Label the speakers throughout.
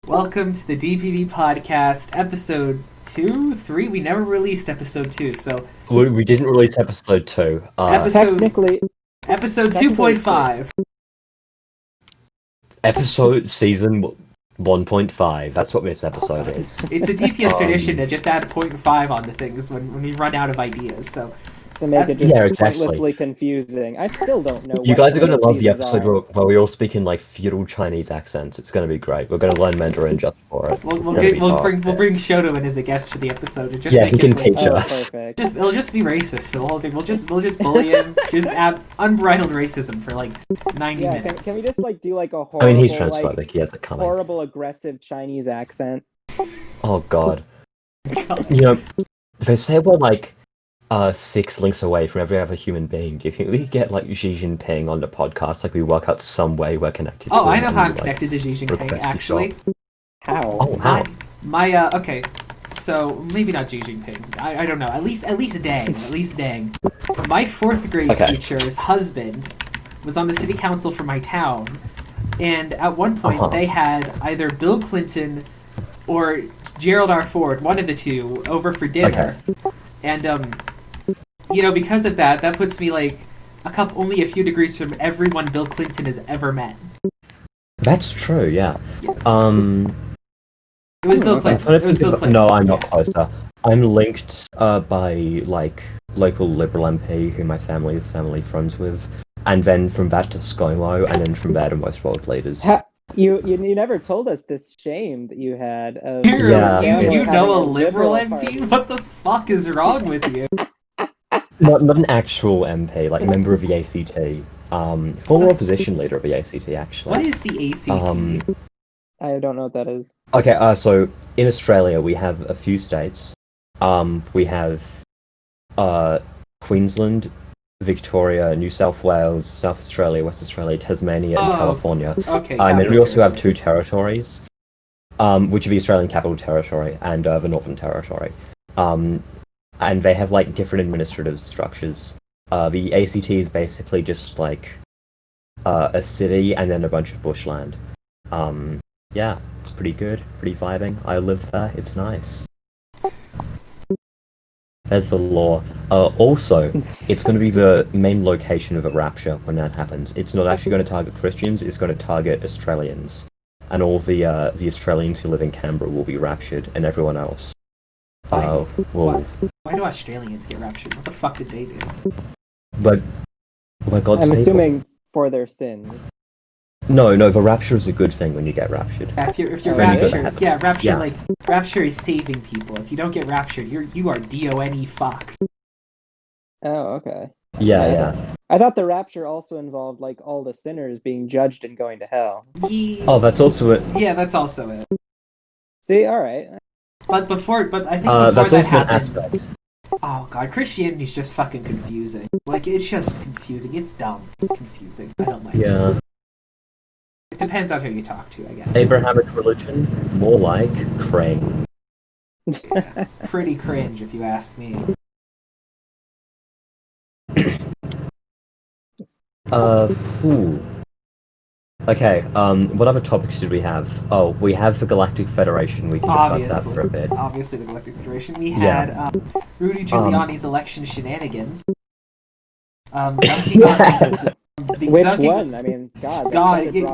Speaker 1: Welcome to the DPD Podcast, episode 2, 3? We never released episode 2, so...
Speaker 2: We didn't release episode 2.
Speaker 1: Technically... Episode 2.5.
Speaker 2: Episode season 1.5. That's what this episode is.
Speaker 1: It's a DPS tradition to just add 0.5 onto things when we run out of ideas, so...
Speaker 3: To make it just pointlessly confusing. I still don't know.
Speaker 2: You guys are going to love the episode where we all speak in like feudal Chinese accents. It's going to be great. We're going to learn Mandarin just for it.
Speaker 1: We'll bring Shoto in as a guest for the episode. And just
Speaker 2: he can teach us.
Speaker 1: It'll just be racist for the whole thing. We'll just bully him. Just add unbridled racism for like 90 minutes.
Speaker 3: Can we just like do like a horrible,
Speaker 2: I mean, he's transphobic. He has a coming.
Speaker 3: Horrible, aggressive Chinese accent.
Speaker 2: Oh God. You know, they say we're like 6 links away from every other human being. Do you think we could get like Xi Jinping on the podcast? Like we work out some way we're connected.
Speaker 1: Oh, I know how I'm connected to Xi Jinping. Actually,
Speaker 3: how?
Speaker 2: Oh, how?
Speaker 1: Okay. So maybe not Xi Jinping. I don't know. At least Dang. My 4th grade teacher's husband was on the city council for my town, and at one point they had either Bill Clinton or Gerald R. Ford, one of the two, over for dinner, and you know, because of that puts me like only a few degrees from everyone Bill Clinton has ever met.
Speaker 2: That's true, yeah.
Speaker 1: It was Bill Clinton.
Speaker 2: No, I'm not closer. I'm linked by like local Liberal MP who my family is friends with, and then from that to ScoMo, and then from there to most world leaders.
Speaker 3: You never told us this shame that you had.
Speaker 1: You know a Liberal MP? What the fuck is wrong with you?
Speaker 2: Not an actual MP, like member of the ACT. Former opposition leader of the ACT, actually.
Speaker 1: What is the ACT?
Speaker 3: I don't know what that is.
Speaker 2: Okay, so in Australia we have a few states. We have Queensland, Victoria, New South Wales, South Australia, West Australia, Tasmania, and California.
Speaker 1: Okay.
Speaker 2: And then we also have 2 territories, which are the Australian Capital Territory and the Northern Territory. And they have like different administrative structures. The ACT is basically just like a city and then a bunch of bushland. Yeah, it's pretty good, pretty vibing. I live there, it's nice. There's the law. Also, it's going to be the main location of a rapture when that happens. It's not actually going to target Christians, it's going to target Australians. And all the Australians who live in Canberra will be raptured, and everyone else will...
Speaker 1: Why do Australians get raptured? What the fuck did they do?
Speaker 2: But God's
Speaker 3: I'm assuming for their sins.
Speaker 2: No, the rapture is a good thing when you get raptured.
Speaker 1: If you're raptured, rapture is saving people. If you don't get raptured, you are DONE fucked.
Speaker 3: Oh, okay.
Speaker 2: Yeah.
Speaker 3: I thought the rapture also involved like all the sinners being judged and going to hell.
Speaker 1: Yeah.
Speaker 2: Oh, that's also it.
Speaker 1: Yeah, that's also it.
Speaker 3: See, alright.
Speaker 1: But I think before that happens...
Speaker 2: An aspect.
Speaker 1: Oh god, Christianity's just fucking confusing. Like, it's just confusing. It's dumb. It's confusing. I don't like it. It depends on who you talk to, I guess.
Speaker 2: Abrahamic religion? More like cringe.
Speaker 1: Yeah, pretty cringe, if you ask me.
Speaker 2: Okay, what other topics did we have? Oh, we have the Galactic Federation. We can discuss that for a bit.
Speaker 1: Obviously, the Galactic Federation. We had Rudy Giuliani's election shenanigans.
Speaker 3: Which one? I mean, God,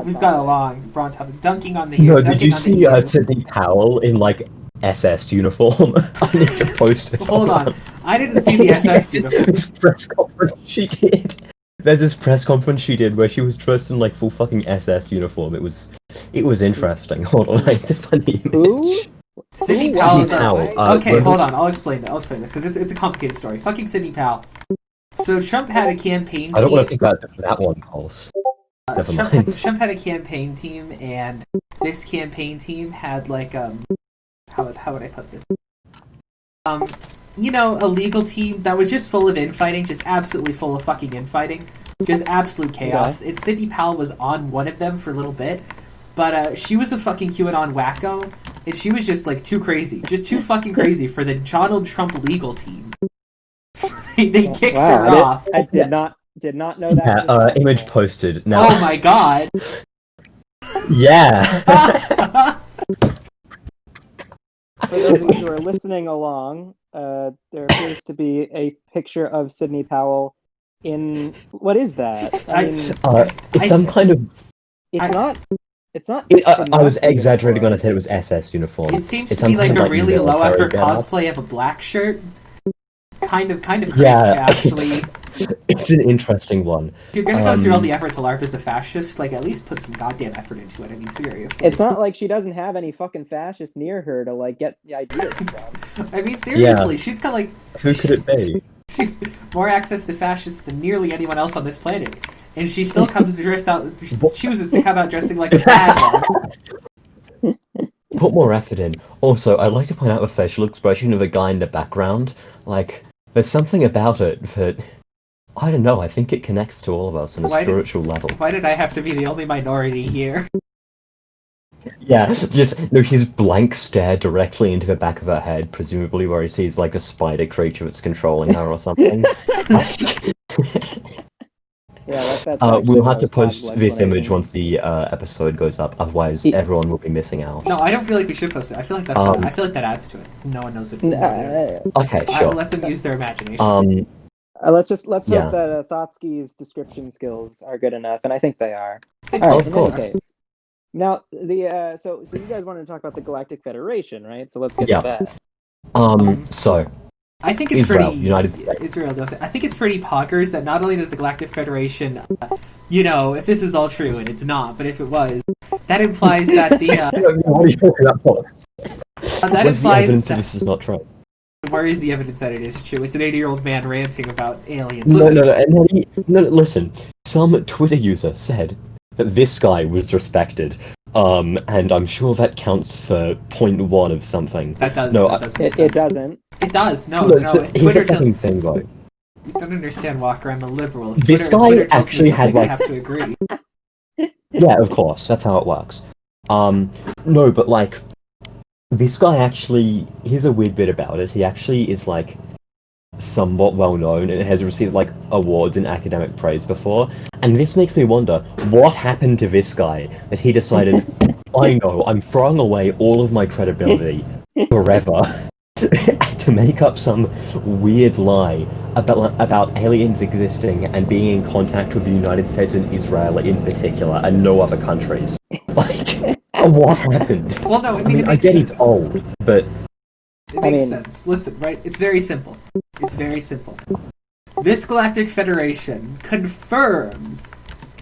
Speaker 1: we've got a long, broad topic. Dunking on the...
Speaker 2: No, did you see Sidney Powell in, like, SS uniform? I need to post it.
Speaker 1: Hold on. I didn't see the SS uniform.
Speaker 2: This press conference she did. There's this press conference she did where she was dressed in, like, full fucking SS uniform. It was interesting. Hold on, I have to find the image.
Speaker 3: Who?
Speaker 1: Sidney Powell. Okay, hold on. I'll explain this, because it's a complicated story. Fucking Sidney Powell. So Trump had a campaign team.
Speaker 2: I don't want to think about that one, Pulse. Never mind.
Speaker 1: Trump had a campaign team, and this campaign team had like how would I put this? You know, a legal team that was just full of infighting, just absolutely full of fucking infighting, just absolute chaos. And Sidney Powell was on one of them for a little bit, but she was a fucking QAnon wacko, and she was just like too fucking crazy for the Donald Trump legal team. They kicked her off.
Speaker 3: I did not know that.
Speaker 2: Yeah, image posted. Now.
Speaker 1: Oh my god.
Speaker 2: Yeah.
Speaker 3: who are listening along, there appears to be a picture of Sidney Powell in what is that? I mean,
Speaker 2: It's some kind of.
Speaker 3: it's not. It's not.
Speaker 2: I was
Speaker 3: Nazi
Speaker 2: exaggerating when I
Speaker 3: uniform.
Speaker 2: said it was SS uniform.
Speaker 1: It seems
Speaker 2: It's
Speaker 1: to be
Speaker 2: some
Speaker 1: like
Speaker 2: kind
Speaker 1: a
Speaker 2: of,
Speaker 1: really low
Speaker 2: military
Speaker 1: effort
Speaker 2: getup.
Speaker 1: cosplay of a black shirt. Kind of cringe,
Speaker 2: Yeah,
Speaker 1: actually.
Speaker 2: It's an interesting one.
Speaker 1: If you're gonna go through all the effort to LARP as a fascist, like, at least put some goddamn effort into it. I mean, seriously.
Speaker 3: It's not like she doesn't have any fucking fascists near her to like get the ideas from.
Speaker 1: I mean, seriously, she's got like
Speaker 2: Who could it be?
Speaker 1: she's more access to fascists than nearly anyone else on this planet, and she still comes dressed out. She chooses to come out dressing like a bad one.
Speaker 2: Put more effort in. Also, I'd like to point out the facial expression of the guy in the background. Like, there's something about it that, I don't know, I think it connects to all of us on a spiritual level.
Speaker 1: Why did I have to be the only minority here?
Speaker 2: Yeah, just his blank stare directly into the back of her head, presumably where he sees like a spider creature that's controlling her or something.
Speaker 3: Yeah, that's
Speaker 2: we'll have to post this image once the episode goes up, otherwise everyone will be missing out.
Speaker 1: No, I don't feel like we should post it. I feel like I feel like that adds to it. No one knows what.
Speaker 2: Okay, sure.
Speaker 1: I'll let them use their imagination.
Speaker 3: Let's hope
Speaker 2: Yeah.
Speaker 3: that Thotsky's description skills are good enough, and I think they are.
Speaker 1: Of
Speaker 3: All right, in
Speaker 2: course.
Speaker 3: any case. Now, so you guys wanted to talk about the Galactic Federation, right? So let's get
Speaker 2: Yeah.
Speaker 3: to that.
Speaker 2: So
Speaker 1: I think it's
Speaker 2: Israel,
Speaker 1: pretty.
Speaker 2: United States.
Speaker 1: Israel. I think it's pretty poggers that not only does the Galactic Federation, if this is all true, and it's not, but if it was, that implies that the
Speaker 2: What are you talking about?
Speaker 1: that
Speaker 2: Where's the
Speaker 1: implies
Speaker 2: evidence that
Speaker 1: that,
Speaker 2: this is not true?
Speaker 1: where is the evidence that it is true? It's an 80-year-old man ranting about aliens.
Speaker 2: No,
Speaker 1: Listen,
Speaker 2: no, listen. Some Twitter user said that this guy was respected, and I'm sure that counts for 0.1 of something.
Speaker 1: That does.
Speaker 2: No,
Speaker 1: that does make
Speaker 3: It
Speaker 1: sense.
Speaker 3: doesn't.
Speaker 1: It does. No.
Speaker 2: Here's a fucking thing, though.
Speaker 1: You don't understand, Walker. I'm a liberal. If
Speaker 2: This
Speaker 1: Twitter
Speaker 2: guy
Speaker 1: tells
Speaker 2: actually
Speaker 1: me
Speaker 2: had,
Speaker 1: something, I
Speaker 2: like-
Speaker 1: have to agree.
Speaker 2: Yeah, of course, that's how it works. No, but like, this guy actually, here's a weird bit about it. He actually is like somewhat well known and has received like awards and academic praise before. And this makes me wonder, what happened to this guy that he decided, I know, I'm throwing away all of my credibility forever to make up some weird lie about aliens existing and being in contact with the United States and Israel in particular, and no other countries. Like, what happened?
Speaker 1: Well, no, I mean, it
Speaker 2: I
Speaker 1: makes
Speaker 2: get
Speaker 1: sense.
Speaker 2: he's old, but
Speaker 1: It makes sense. Listen, right? It's very simple. It's very simple. This Galactic Federation confirms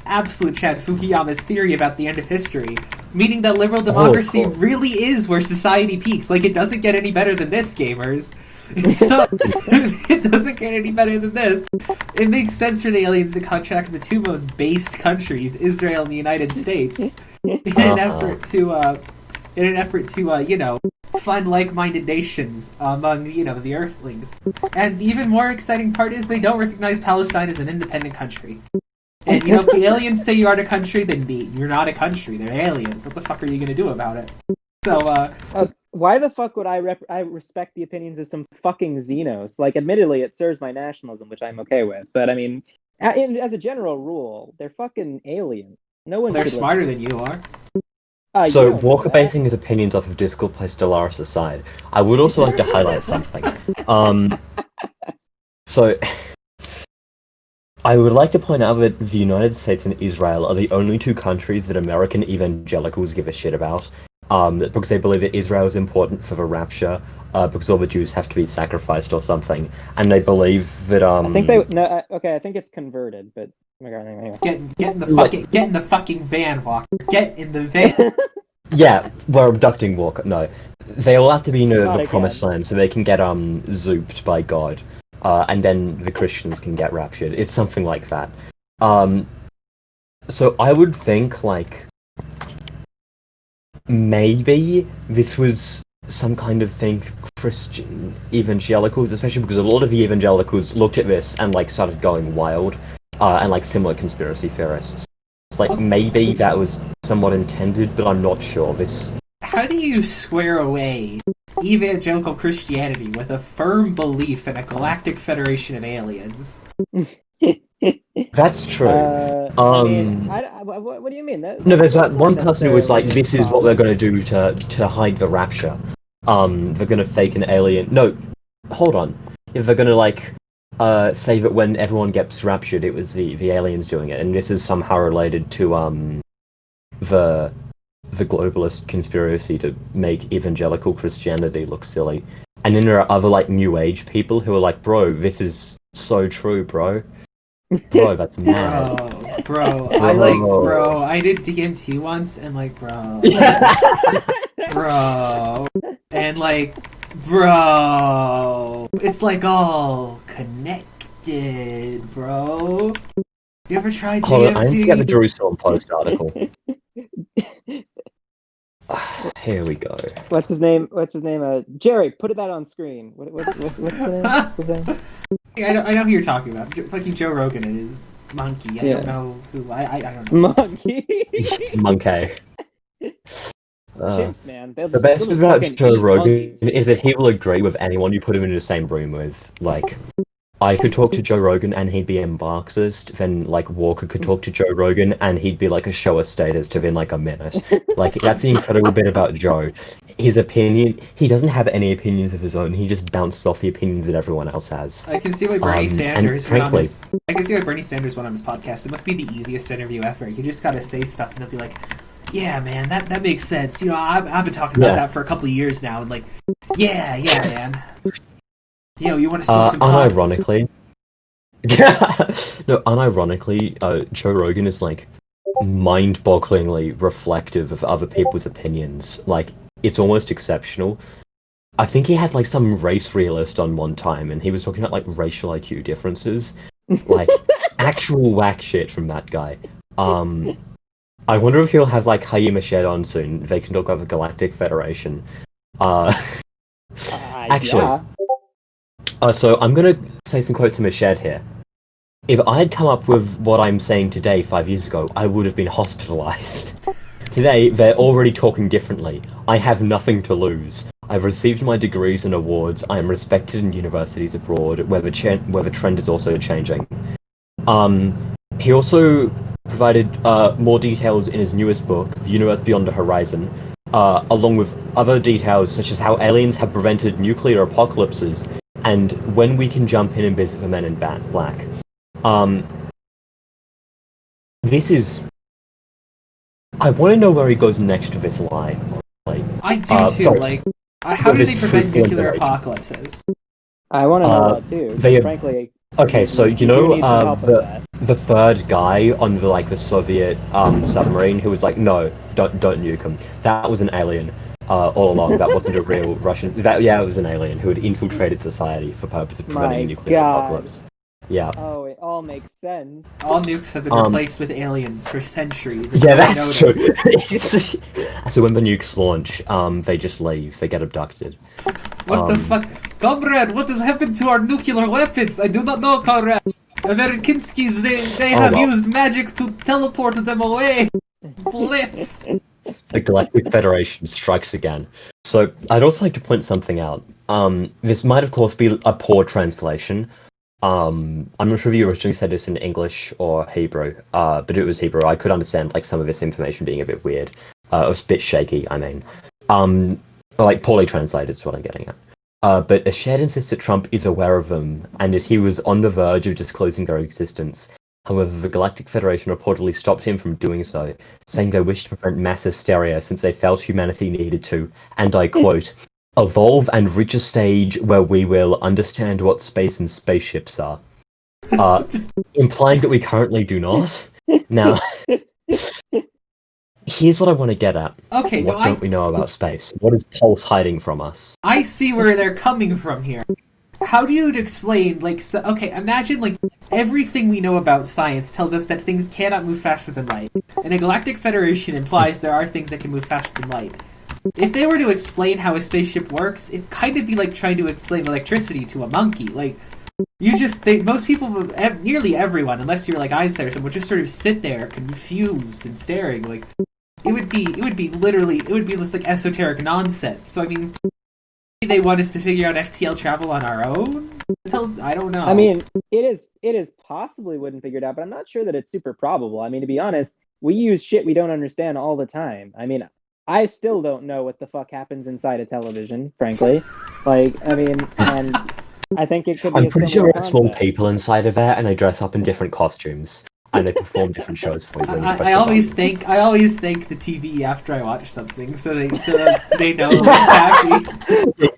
Speaker 1: absolute Chad Fukuyama's theory about the end of history, meaning that liberal democracy
Speaker 2: course.
Speaker 1: really is where society peaks. Like, it doesn't get any better than this, gamers. It's not, it doesn't get any better than this. It makes sense for the aliens to contract the two most based countries, Israel and the United States, in an effort to find like-minded nations among, the Earthlings. And the even more exciting part is they don't recognize Palestine as an independent country. And, if the aliens say you aren't a country, then you're not a country. They're aliens. What the fuck are you gonna do about it? So,
Speaker 3: why the fuck would I respect the opinions of some fucking Xenos? Like, admittedly, it serves my nationalism, which I'm okay with. But, I mean, as a general rule, they're fucking aliens. No one
Speaker 1: they're
Speaker 3: should
Speaker 1: smarter
Speaker 3: listen.
Speaker 1: than you are.
Speaker 2: so
Speaker 3: You don't know
Speaker 2: Walker
Speaker 3: that.
Speaker 2: basing his opinions off of Discord plays Stellaris aside, I would also like to highlight something. So I would like to point out that the United States and Israel are the only two countries that American evangelicals give a shit about, because they believe that Israel is important for the rapture, because all the Jews have to be sacrificed or something, and they believe that
Speaker 3: I think I think it's converted, but anyway.
Speaker 1: Get in the fucking van, Walker. Get in the van.
Speaker 2: Yeah, we're abducting Walker. No, they all have to be near
Speaker 3: Not
Speaker 2: the
Speaker 3: again.
Speaker 2: promised land so they can get zooped by God, and then the Christians can get raptured. It's something like that. So I would think like maybe this was some kind of thing for Christian evangelicals, especially because a lot of the evangelicals looked at this and like started going wild, and like similar conspiracy theorists. Like maybe that was somewhat intended, but I'm not sure.
Speaker 1: How do you square away evangelical Christianity with a firm belief in a galactic federation of aliens?
Speaker 2: That's true.
Speaker 3: I mean, what do you mean?
Speaker 2: No, there's that one person who was like,
Speaker 3: necessarily
Speaker 2: "This is what we're going to do to hide the rapture," they're gonna fake an alien. No, hold on. If they're gonna like say that when everyone gets raptured, it was the aliens doing it, and this is somehow related to the globalist conspiracy to make evangelical Christianity look silly. And then there are other like New Age people who are like, bro, this is so true, bro. Bro, that's mad.
Speaker 1: Bro, I did DMT once, and like, bro, and like, bro, it's like all connected, bro. You ever tried DMT?
Speaker 2: Hold on, I need to get the Jerusalem Post article. Here we go.
Speaker 3: What's his name? Jerry, put that on screen. What's the name?
Speaker 1: I know who you're talking about. Fucking Joe Rogan and his monkey. I don't know who. I don't know.
Speaker 3: Monkey.
Speaker 2: Monkey.
Speaker 3: Chimps, man.
Speaker 2: The best thing about Joe Rogan
Speaker 3: monkeys.
Speaker 2: is that he will agree with anyone you put him in the same room with. Like, I could talk to Joe Rogan and he'd be a Marxist, then like Walker could talk to Joe Rogan and he'd be like a shower statist within like a minute. Like, that's the incredible bit about Joe. His opinion, he doesn't have any opinions of his own, he just bounces off the opinions that everyone else has.
Speaker 1: I can see why Bernie Sanders
Speaker 2: frankly,
Speaker 1: I can see why Bernie Sanders went on his podcast. It must be the easiest interview ever. You just gotta say stuff and they'll be like, yeah, man, that makes sense. You know, I've been talking about that for a couple of years now, and like, yeah, man. You know, you want to smoke some pot?
Speaker 2: Unironically, Joe Rogan is like mind-bogglingly reflective of other people's opinions. Like, it's almost exceptional. I think he had like some race realist on one time, and he was talking about like racial IQ differences, like actual whack shit from that guy. I wonder if he'll have like Hayima Shed on soon. They can talk about the Galactic Federation. Actually.
Speaker 3: Yeah.
Speaker 2: So I'm gonna say some quotes from Mashed here. If I had come up with what I'm saying today 5 years ago, I would have been hospitalized. Today, they're already talking differently. I have nothing to lose. I've received my degrees and awards. I am respected in universities abroad, where the trend is also changing. He also provided more details in his newest book, The Universe Beyond the Horizon, along with other details such as how aliens have prevented nuclear apocalypses, and when we can jump in and visit the Men in Black. This is... I want to know where he goes next to this line. Like,
Speaker 1: I do too, how do they prevent nuclear apocalypses?
Speaker 3: I want to know that too, frankly...
Speaker 2: Okay, so you know the third guy on the Soviet submarine who was like, no, don't nuke him. That was an alien all along. That wasn't a real Russian. It was an alien who had infiltrated society for purpose of preventing a nuclear apocalypse. Yeah.
Speaker 3: Oh, it all makes sense.
Speaker 1: All nukes have been replaced with aliens for centuries.
Speaker 2: Yeah, that's true. So when the nukes launch, they just leave. They get abducted.
Speaker 1: What the fuck? Comrade, what has happened to our nuclear weapons? I do not know, comrade. Amerikanskis, they have used magic to teleport them away. Blitz.
Speaker 2: The Galactic Federation strikes again. So, I'd also like to point something out. This might, of course, be a poor translation. I'm not sure if you originally said this in English or Hebrew, but it was Hebrew. I could understand, some of this information being a bit weird. It was a bit shaky, I mean. Poorly translated is what I'm getting at. But Ashed insists that Trump is aware of them, and that he was on the verge of disclosing their existence. However, the Galactic Federation reportedly stopped him from doing so, saying they wished to prevent mass hysteria since they felt humanity needed to, and I quote, evolve and reach a stage where we will understand what space and spaceships are. Implying that we currently do not. Now, here's what I want to get at.
Speaker 1: Okay,
Speaker 2: what don't we know about space? What is Pulse hiding from us?
Speaker 1: I see where they're coming from here. How do you explain, imagine, everything we know about science tells us that things cannot move faster than light. And a Galactic Federation implies there are things that can move faster than light. If they were to explain how a spaceship works, it'd kind of be like trying to explain electricity to a monkey. Most people, nearly everyone, unless you're like Einstein or someone, would just sort of sit there confused and staring. It would be just esoteric nonsense. So I mean, they want us to figure out FTL travel on our own? I don't know.
Speaker 3: I mean, it is possibly wouldn't figure it out, but I'm not sure that it's super probable. I mean, to be honest, we use shit we don't understand all the time. I mean, I still don't know what the fuck happens inside a television, frankly. Like, I mean, and I think it could be
Speaker 2: I'm
Speaker 3: a
Speaker 2: pretty
Speaker 3: similar
Speaker 2: sure it's small
Speaker 3: concept.
Speaker 2: people inside of there, and they dress up in different costumes, and they perform different shows for you when you press
Speaker 1: I
Speaker 2: the
Speaker 1: always
Speaker 2: buttons.
Speaker 1: I always thank the TV after I watch something, so they know what's happy.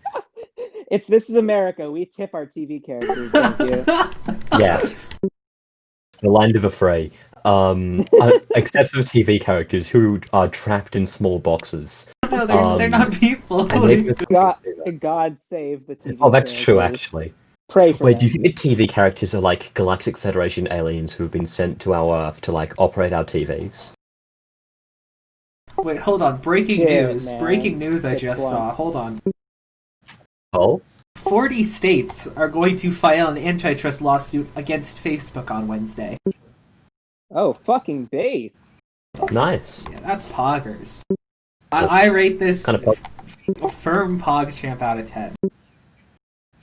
Speaker 3: This is America. We tip our TV characters, thank you.
Speaker 2: Yes, the land of the free. Except for the TV characters who are trapped in small boxes.
Speaker 1: No, they're not people.
Speaker 2: And they
Speaker 3: God save the TV
Speaker 2: Oh, that's true,
Speaker 3: characters.
Speaker 2: actually.
Speaker 3: Pray for
Speaker 2: Wait, do you
Speaker 3: them.
Speaker 2: think the TV characters are like Galactic Federation aliens who have been sent to our Earth to like operate our TVs?
Speaker 1: Wait, hold on. Breaking
Speaker 3: Shit,
Speaker 1: news.
Speaker 3: man.
Speaker 1: Breaking news I
Speaker 3: It's
Speaker 1: just
Speaker 3: blunt.
Speaker 1: saw. Hold on.
Speaker 2: Oh?
Speaker 1: 40 states are going to file an antitrust lawsuit against Facebook on Wednesday.
Speaker 3: Oh, fucking base.
Speaker 2: Nice.
Speaker 1: Yeah, that's poggers. I rate this
Speaker 2: Kind of
Speaker 1: a firm PogChamp out of 10.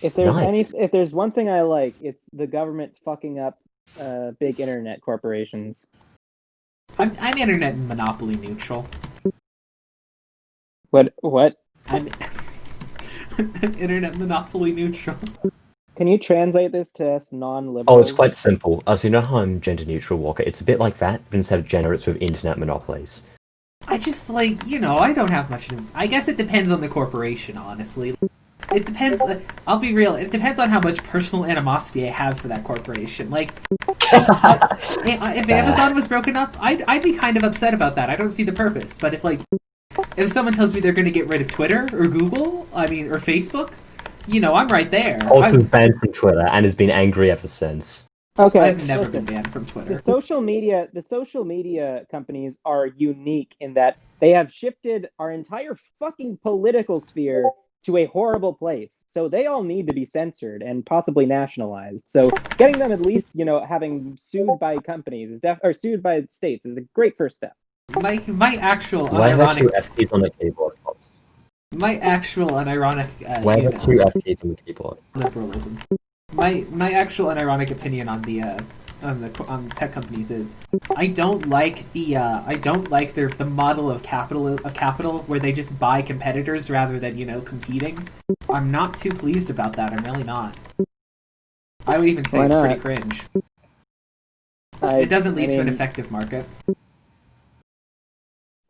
Speaker 3: If there's
Speaker 2: Nice.
Speaker 3: if there's one thing I like, it's the government fucking up big internet corporations.
Speaker 1: I'm internet monopoly neutral.
Speaker 3: What?
Speaker 1: I'm internet monopoly neutral.
Speaker 3: Can you translate this to us non-liberals?
Speaker 2: Oh, it's quite simple. So you know how I'm gender neutral, Walker? It's a bit like that, but instead of gender, it's with internet monopolies.
Speaker 1: I just, like, I don't have much... I guess it depends on the corporation, honestly. It depends... I'll be real, it depends on how much personal animosity I have for that corporation. Like, if Amazon was broken up, I'd be kind of upset about that. I don't see the purpose. But if someone tells me they're going to get rid of Twitter, or Google, or Facebook, I'm right there.
Speaker 2: Also banned from Twitter and has been angry ever since.
Speaker 3: Okay,
Speaker 1: I've never
Speaker 3: listen.
Speaker 1: been banned from Twitter.
Speaker 3: The social media companies are unique in that they have shifted our entire fucking political sphere to a horrible place. So they all need to be censored and possibly nationalized. So getting them at least, having sued by companies or sued by states is a great first step.
Speaker 1: My actual
Speaker 2: Why are there two
Speaker 1: unironic...
Speaker 2: F keys on the keyboard?
Speaker 1: My actual unironic...
Speaker 2: Why are there two F keys on the keyboard?
Speaker 1: liberalism. My actual unironic opinion on on tech companies is I don't like the model of capital where they just buy competitors rather than competing. I'm not too pleased about that. I'm really not. I would even say
Speaker 3: Why
Speaker 1: it's
Speaker 3: not?
Speaker 1: pretty cringe. It doesn't lead to an effective market.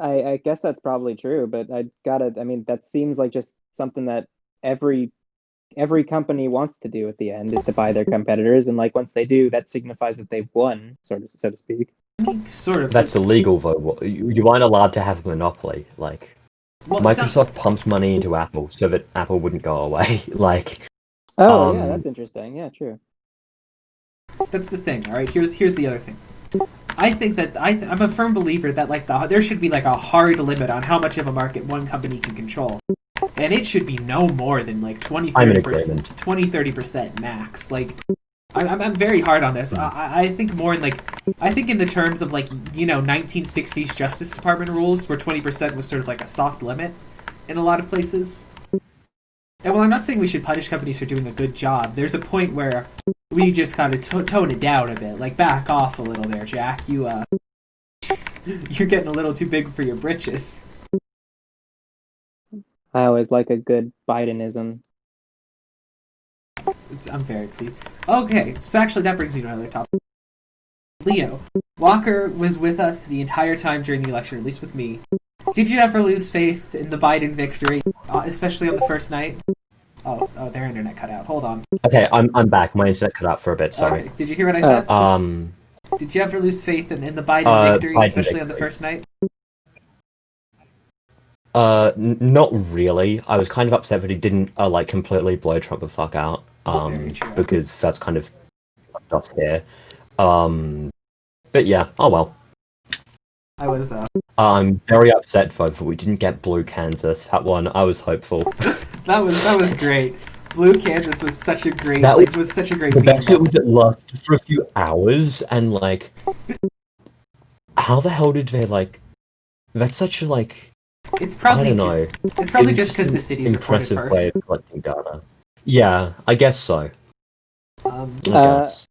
Speaker 3: I guess that's probably true, but that seems like just something that every company wants to do at the end is to buy their competitors, and like once they do, that signifies that they've won, so to speak.
Speaker 1: Sort of.
Speaker 2: That's illegal, though. You aren't allowed to have a monopoly. Like,
Speaker 1: Well,
Speaker 2: Microsoft pumps money into Apple so that Apple wouldn't go away. Like,
Speaker 3: Oh, yeah, that's interesting. Yeah, true.
Speaker 1: that's the thing. All right, here's the other thing. I think that I'm a firm believer that there should be like a hard limit on how much of a market one company can control. And it should be no more than like 20-30%, 20-30% max. Like, I'm very hard on this. I think more in I think in the terms of 1960s Justice Department rules, where 20% was sort of like a soft limit in a lot of places. And while I'm not saying we should punish companies for doing a good job, there's a point where we just gotta tone it down a bit. Like, back off a little there, Jack. You're getting a little too big for your britches.
Speaker 3: I always like a good Bidenism.
Speaker 1: I'm very pleased. Okay, so actually that brings me to another topic. Leo, Walker was with us the entire time during the election, at least with me. Did you ever lose faith in the Biden victory, especially on the first night? Oh, their internet cut out. Hold on.
Speaker 2: okay, I'm back. My internet cut out for a bit. Sorry.
Speaker 1: Okay. Did you hear what I said? Did you ever lose faith in the Biden victory,
Speaker 2: Biden
Speaker 1: especially
Speaker 2: victory.
Speaker 1: on the first night?
Speaker 2: Not really. I was kind of upset that he didn't completely blow Trump the fuck out.
Speaker 1: That's very true.
Speaker 2: Because that's kind of us here. But yeah, oh well.
Speaker 1: I was.
Speaker 2: I'm very upset though that we didn't get Blue Kansas. That one, I was hopeful.
Speaker 1: That was great. Blue Kansas was such a great. Was such a great.
Speaker 2: The best bit was it lasted for a few hours, and how the hell did they That's such a
Speaker 1: It's probably.
Speaker 2: I don't know.
Speaker 1: It's probably just because the city's
Speaker 2: impressive
Speaker 1: reported
Speaker 2: way
Speaker 1: first.
Speaker 2: of collecting data. Yeah, I guess so. I guess.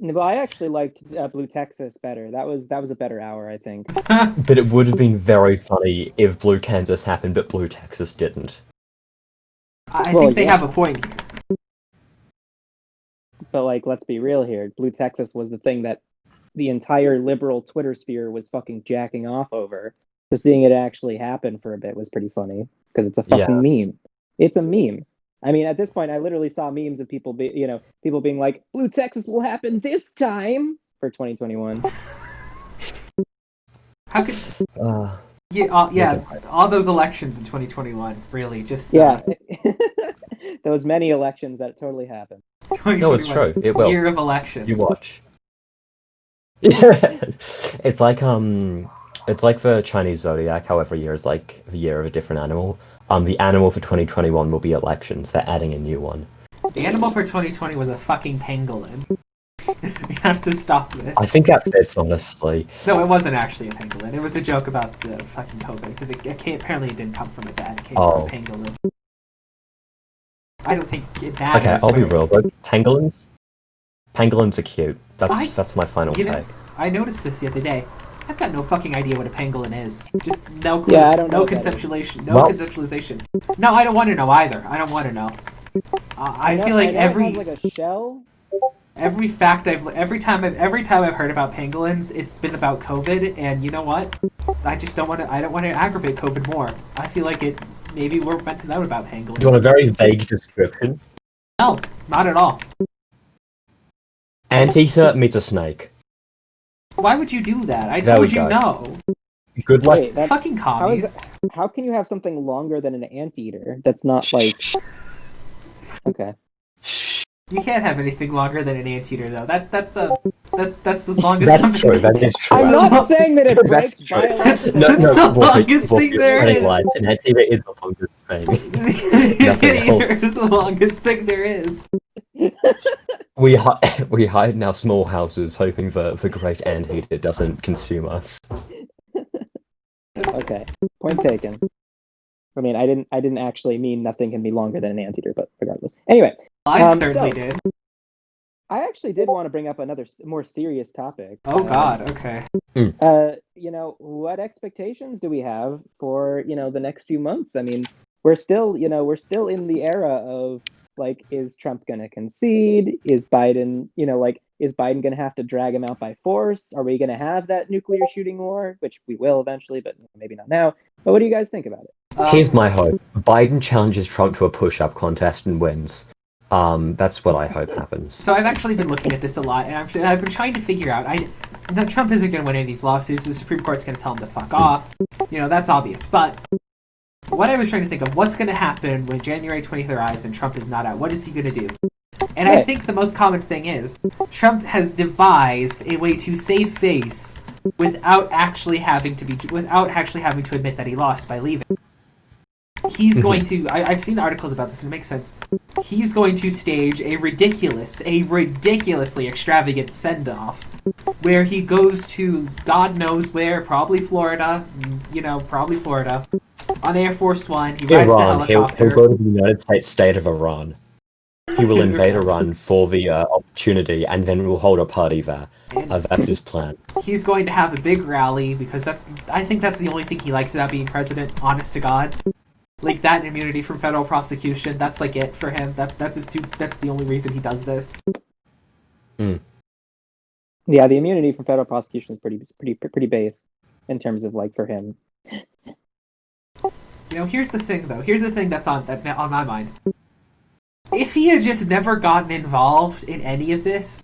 Speaker 3: Well, I actually liked Blue Texas better. That was a better hour, I think.
Speaker 2: But it would have been very funny if Blue Kansas happened, but Blue Texas didn't.
Speaker 1: I think they have a point here.
Speaker 3: But, like, let's be real here. Blue Texas was the thing that the entire liberal Twitter sphere was fucking jacking off over. So seeing it actually happen for a bit was pretty funny, because it's a fucking meme. It's a meme. I mean, at this point, I literally saw memes of people being like, Blue Texas will happen this time for 2021.
Speaker 1: How could... all those elections in 2021, really, just...
Speaker 3: Those many elections that totally happened.
Speaker 2: No, it's true. It will.
Speaker 1: Year of elections.
Speaker 2: You watch. Yeah, it's like the Chinese zodiac. How every year is like the year of a different animal. The animal for 2021 will be elections. They're adding a new one.
Speaker 1: The animal for 2020 was a fucking pangolin. We have to stop this.
Speaker 2: I think that fits, honestly.
Speaker 1: No, it wasn't actually a pangolin. It was a joke about the fucking COVID, because apparently it didn't come from a bat. It came from a pangolin. I don't think it matters.
Speaker 2: Okay, I'll be real, but pangolins are cute. That's my final take.
Speaker 1: I noticed this the other day. I've got no fucking idea what a pangolin is. Just no clue.
Speaker 3: Yeah, I don't know.
Speaker 1: No conceptualization. Conceptualization. No, I don't want to know either. I don't want to know. I feel like every
Speaker 3: it has like a shell.
Speaker 1: Every time I've heard about pangolins, it's been about COVID, and you know what? I don't want to aggravate COVID more. I feel like maybe we're meant to know about pangolins.
Speaker 2: Do you want a very vague description?
Speaker 1: No, not at all.
Speaker 2: Anteater meets a snake.
Speaker 1: Why would you do that? I told you no.
Speaker 2: Good luck.
Speaker 3: Wait,
Speaker 1: fucking commies.
Speaker 3: How can you have something longer than an anteater? That's not like... Okay.
Speaker 1: You can't have anything longer than an anteater, though. That's as long as...
Speaker 2: That's true, that is true.
Speaker 3: I'm not saying that it breaks biological...
Speaker 1: That's the longest thing there is.
Speaker 2: An anteater is the longest thing.
Speaker 1: Anteater is the longest thing there is.
Speaker 2: We hide in our small houses, hoping the great anteater doesn't consume us.
Speaker 3: Okay, point taken. I mean, I didn't actually mean nothing can be longer than an anteater, but regardless. Anyway,
Speaker 1: I certainly did.
Speaker 3: I actually did want to bring up another more serious topic.
Speaker 1: Oh God, okay.
Speaker 3: What expectations do we have for the next few months? I mean, we're still in the era of, like, is Trump going to concede? Is Biden, is Biden going to have to drag him out by force? Are we going to have that nuclear shooting war? Which we will eventually, but maybe not now. But what do you guys think about it?
Speaker 2: Here's my hope. Biden challenges Trump to a push-up contest and wins. That's what I hope happens.
Speaker 1: So I've actually been looking at this a lot, and I've been trying to figure out, that Trump isn't going to win any of these lawsuits. The Supreme Court's going to tell him to fuck off. That's obvious. But what I was trying to think of, what's going to happen when January 20th arrives and Trump is not out? What is he going to do? And I think the most common thing is, Trump has devised a way to save face without actually having to admit that he lost by leaving. He's going to... I've seen articles about this, and it makes sense. He's going to stage a ridiculously extravagant send-off, where he goes to God knows where, probably Florida, on Air Force One. He rides the helicopter.
Speaker 2: He'll go to the United States state of Iran. He will invade Iran for the opportunity, and then we'll hold a party there. That's his plan.
Speaker 1: He's going to have a big rally, because I think that's the only thing he likes about being president, honest to God. Like, that and immunity from federal prosecution, that's like it for him. That's the only reason he does this.
Speaker 3: Yeah, the immunity from federal prosecution is pretty base in terms of, like, for him.
Speaker 1: Here's the thing though. Here's the thing that's on my mind. If he had just never gotten involved in any of this,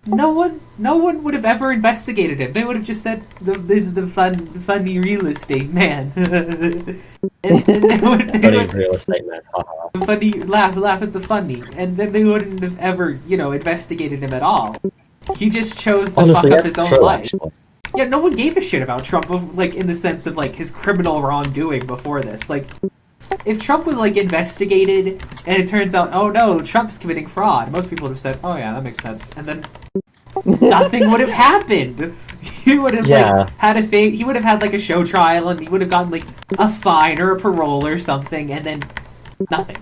Speaker 1: no one would have ever investigated him. They would have just said, "This is the funny real estate man."
Speaker 2: Funny real estate man.
Speaker 1: Funny laugh at the funny, and then they wouldn't have ever, investigated him at all. He just chose to fuck up his own life. Actually. Yeah, no one gave a shit about Trump, like, in the sense of, like, his criminal wrongdoing before this. Like, if Trump was, like, investigated, and it turns out, oh no, Trump's committing fraud, most people would have said, oh yeah, that makes sense. And then nothing would have happened. He would have, he would have had, like, a show trial, and he would have gotten, like, a fine or a parole or something, and then nothing.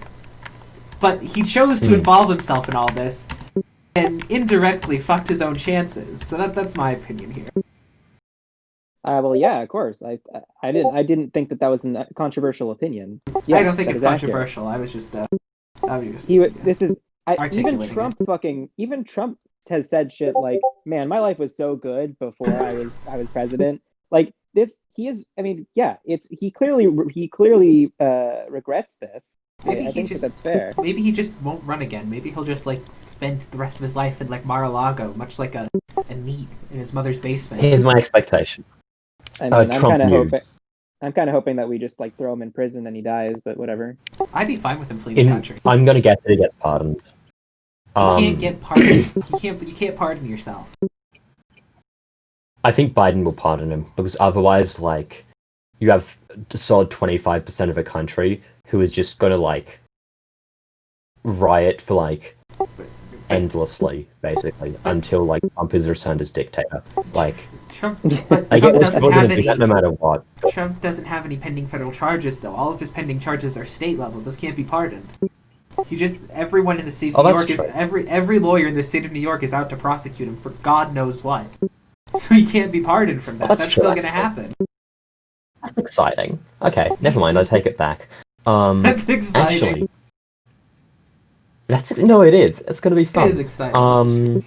Speaker 1: But he chose to involve himself in all this. and indirectly fucked his own chances. So that's my opinion here.
Speaker 3: Well, yeah, of course. I didn't think that was a controversial opinion. Yes,
Speaker 1: I don't think
Speaker 3: that
Speaker 1: it's
Speaker 3: is accurate.
Speaker 1: controversial. I was just
Speaker 3: Even Trump has said shit like, "Man, my life was so good before I was president." Like this, he clearly regrets this.
Speaker 1: Maybe
Speaker 3: I think that's fair.
Speaker 1: Maybe he just won't run again. Maybe he'll just like spend the rest of his life in like Mar-a-Lago, much like a neat in his mother's basement.
Speaker 2: Here's my expectation.
Speaker 3: I mean, I'm kind of
Speaker 2: News.
Speaker 3: hoping that we just like throw him in prison and he dies, but whatever.
Speaker 1: I'd be fine with him fleeing the country.
Speaker 2: I'm gonna guess that he gets pardoned.
Speaker 1: You can't get pardoned. You can't pardon yourself.
Speaker 2: I think Biden will pardon him because otherwise, like, you have a solid 25% of a country who is just gonna like riot for like endlessly, basically, until like Trump is returned as dictator. Like,
Speaker 1: Trump
Speaker 2: doesn't have any. No matter what.
Speaker 1: Trump doesn't have any pending federal charges, though. All of his pending charges are state level. Those can't be pardoned. Everyone in the state of New York is every lawyer in the state of New York is out to prosecute him for God knows what. So he can't be pardoned from that. That's still going to happen.
Speaker 2: That's exciting. Okay, never mind. I take it back.
Speaker 1: That's exciting.
Speaker 2: Actually, it is. It's going to be fun.
Speaker 1: It is exciting.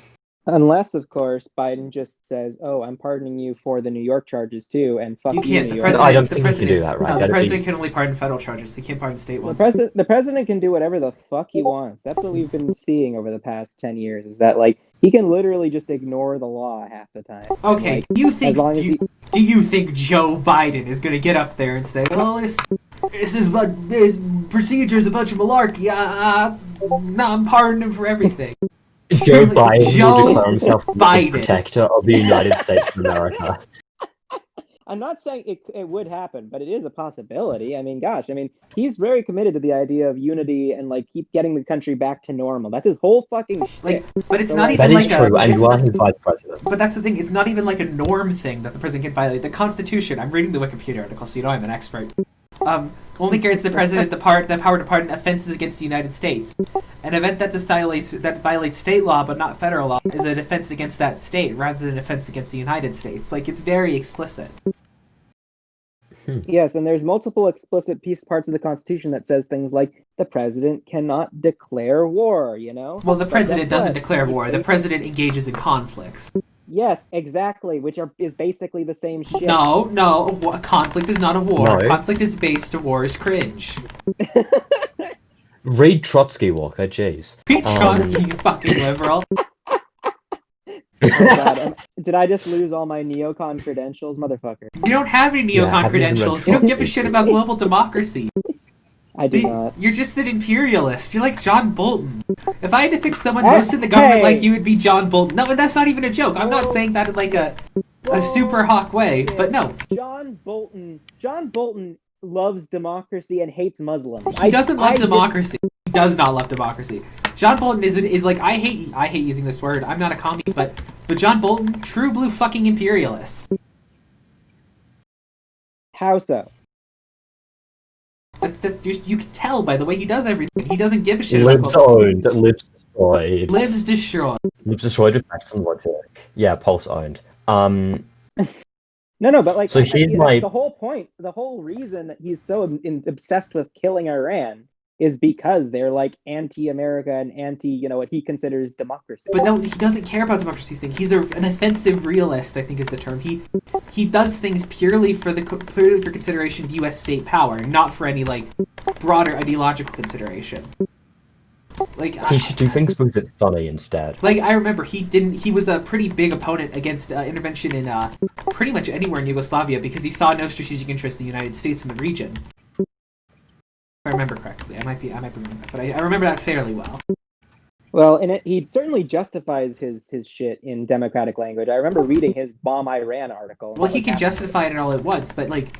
Speaker 3: Unless, of course, Biden just says, "Oh, I'm pardoning you for the New York charges too," and fuck you, New York.
Speaker 2: I don't think he can do that, right?
Speaker 1: No, the president can only pardon federal charges. He can't pardon state ones.
Speaker 3: The president can do whatever the fuck he wants. That's what we've been seeing over the past 10 years. Is that like he can literally just ignore the law half the time.
Speaker 1: Okay,
Speaker 3: like,
Speaker 1: do you think Joe Biden is going to get up there and say, "Well, this procedure's a bunch of malarkey. No, I'm pardoning him for everything."
Speaker 2: Joe Biden will declare himself the protector of the United States of America.
Speaker 3: I'm not saying it would happen, but it is a possibility. I mean, gosh, he's very committed to the idea of unity and like keep getting the country back to normal. That's his whole fucking shit.
Speaker 1: But it's not even like
Speaker 2: true, and you are his vice president.
Speaker 1: But that's the thing. It's not even like a norm thing that the president can violate. The Constitution. I'm reading the Wikipedia article, so you know I'm an expert. Only grants the president the power to pardon offenses against the United States. An event that violates state law but not federal law is an offense against that state rather than an offense against the United States. Like, it's very explicit.
Speaker 3: Yes, and there's multiple explicit parts of the Constitution that says things like the president cannot declare war, you know?
Speaker 1: Well, the president doesn't declare war. The president engages in conflicts.
Speaker 3: Yes, exactly, which is basically the same shit.
Speaker 1: No, a conflict is not a war.
Speaker 2: No.
Speaker 1: Conflict is based, a war is cringe.
Speaker 2: Read Trotsky, Walker, jeez.
Speaker 1: Read Trotsky, you fucking liberal.
Speaker 3: Oh God, did I just lose all my neocon credentials, motherfucker?
Speaker 1: You don't have any neocon credentials. You don't give a shit about global democracy.
Speaker 3: I do not.
Speaker 1: You're just an imperialist. You're like John Bolton. If I had to pick someone most in the government like you, would be John Bolton. No, but that's not even a joke. I'm not saying that in like a super hawk way, but no.
Speaker 3: John Bolton loves democracy and hates Muslims.
Speaker 1: He doesn't love democracy. He does not love democracy. John Bolton is like, I hate using this word. I'm not a commie, but John Bolton, true blue fucking imperialist.
Speaker 3: How so?
Speaker 1: You can tell by the way he does everything. He doesn't give a shit.
Speaker 2: Libs owned, libs destroyed.
Speaker 1: Libs destroyed.
Speaker 2: Libs destroyed with facts and logic. Yeah, Pulse owned.
Speaker 3: No, but like,
Speaker 2: so here's
Speaker 3: the whole point, the whole reason that he's so obsessed with killing Iran is because they're like anti-America and anti, what he considers democracy.
Speaker 1: But no, he doesn't care about democracy thing. He's an offensive realist, I think is the term. He does things purely for consideration of U.S. state power, not for any like broader ideological consideration. Like
Speaker 2: he should do things because it's funny instead.
Speaker 1: Like I remember he was a pretty big opponent against intervention in pretty much anywhere in Yugoslavia because he saw no strategic interest in the United States in the region. If I remember correctly. I might be wrong, but I remember that fairly well.
Speaker 3: Well, and he certainly justifies his shit in democratic language. I remember reading his Bomb Iran article.
Speaker 1: Well, he can justify it all at once, but like,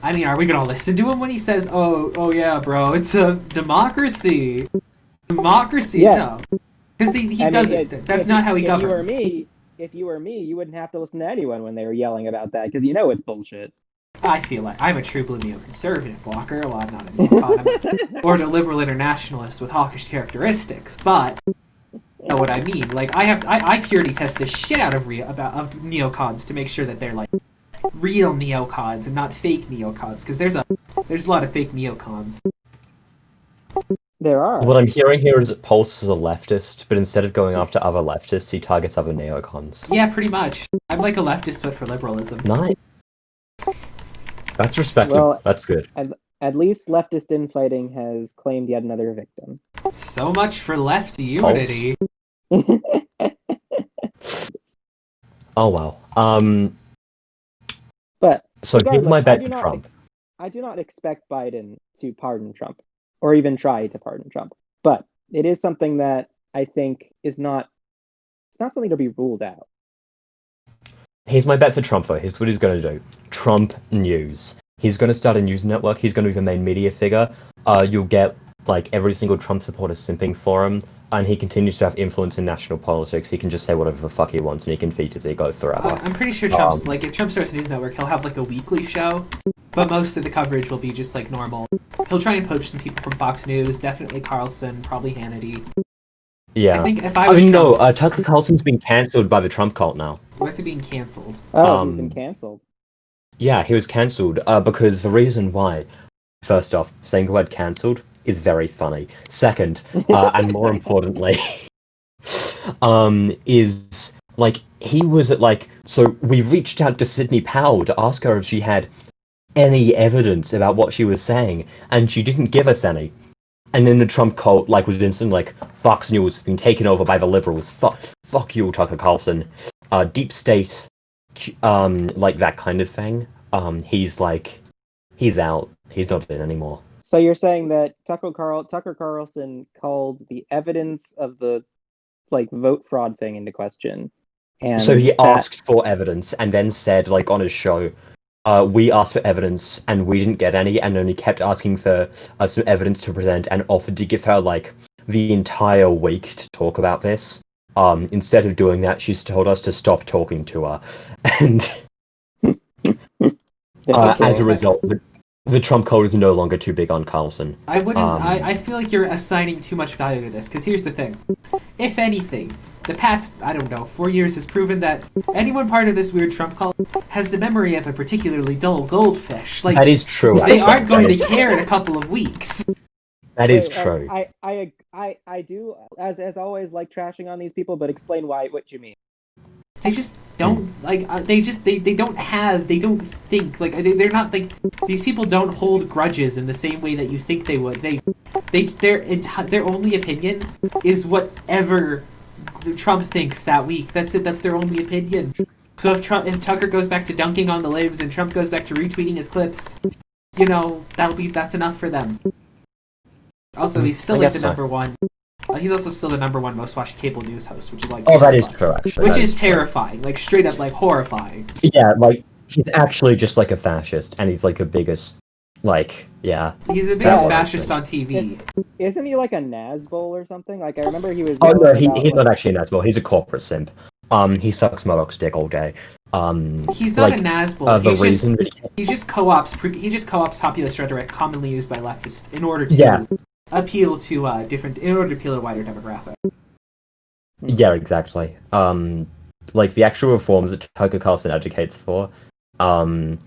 Speaker 1: I mean, are we gonna listen to him when he says, "Oh yeah, bro, it's a democracy"? Democracy, yeah. No, because he doesn't. That's not how he governs.
Speaker 3: If you were me, you wouldn't have to listen to anyone when they were yelling about that because it's bullshit.
Speaker 1: I feel like I'm a true blue neoconservative, Walker. Well, I'm not a neocon, or a liberal internationalist with hawkish characteristics, but know what I mean. Like, I purity test the shit out of neocons to make sure that they're like real neocons and not fake neocons, because there's a lot of fake neocons.
Speaker 3: There are.
Speaker 2: What I'm hearing here is that Pulse is a leftist, but instead of going after other leftists, he targets other neocons.
Speaker 1: Yeah, pretty much. I'm like a leftist, but for liberalism.
Speaker 2: Nice. That's respectable.
Speaker 3: Well,
Speaker 2: that's good.
Speaker 3: At least leftist infighting has claimed yet another victim.
Speaker 1: So much for left unity.
Speaker 2: Oh well.
Speaker 3: But
Speaker 2: so here's my bet for Trump.
Speaker 3: I do not expect Biden to pardon Trump, or even try to pardon Trump. But it is something that I think is not. It's not something to be ruled out.
Speaker 2: Here's my bet for Trump, though. Here's what he's going to do. Trump News. He's going to start a news network. He's going to be the main media figure. You'll get like every single Trump supporter simping for him, and he continues to have influence in national politics. He can just say whatever the fuck he wants, and he can feed his ego forever.
Speaker 1: I'm pretty sure Trump's like, if Trump starts a news network, he'll have like a weekly show, but most of the coverage will be just like normal. He'll try and poach some people from Fox News, definitely Carlson, probably Hannity.
Speaker 2: Yeah.
Speaker 1: I think if I was
Speaker 2: no, Tucker Carlson's been cancelled by the Trump cult now.
Speaker 1: Why is he being cancelled?
Speaker 3: Oh, he's been cancelled.
Speaker 2: Yeah, he was cancelled because the reason why, first off, saying the word cancelled is very funny. Second, and more importantly, is like he was at like, so we reached out to Sidney Powell to ask her if she had any evidence about what she was saying, and she didn't give us any. And then the Trump cult like was instant like Fox News has been taken over by the liberals. Fuck you, Tucker Carlson. Deep state, like that kind of thing. He's out. He's not in anymore.
Speaker 3: So you're saying that Tucker Carlson called the evidence of the like vote fraud thing into question, and
Speaker 2: so he asked for evidence and then said like on his show, we asked for evidence and we didn't get any, and then he kept asking for some evidence to present and offered to give her like the entire week to talk about this. Instead of doing that, she's told us to stop talking to her, and as a result, the Trump cult is no longer too big on Carlson.
Speaker 1: I wouldn't. I feel like you're assigning too much value to this, because here's the thing. If anything, the past, 4 years has proven that anyone part of this weird Trump cult has the memory of a particularly dull goldfish. Like,
Speaker 2: that is true.
Speaker 1: They aren't going to care in a couple of weeks.
Speaker 2: That is true.
Speaker 3: I do, as always, like trashing on these people, but explain what you mean.
Speaker 1: They just don't they don't think like they're not like, these people don't hold grudges in the same way that you think they would. Their only opinion is whatever Trump thinks that week. That's it. That's their only opinion. So if Tucker goes back to dunking on the libs and Trump goes back to retweeting his clips, that's enough for them. Also, he's still like the number one. He's also still the number one most watched cable news host, which is like
Speaker 2: that is true, actually.
Speaker 1: Which is terrifying, like straight up like horrifying.
Speaker 2: Yeah, like he's actually just like a fascist, and he's like a biggest, like yeah.
Speaker 1: He's the biggest fascist on TV.
Speaker 3: Isn't he like a Nazbol or something? Like I remember he was.
Speaker 2: Oh no, he's not actually a Nazbol. He's a corporate simp. He sucks Murdoch's dick all day.
Speaker 1: He's not a Nazbol. He just co-ops populist rhetoric commonly used by leftists in order to appeal to a wider demographic.
Speaker 2: Yeah, exactly. Like the actual reforms that Tucker Carlson advocates for, nothing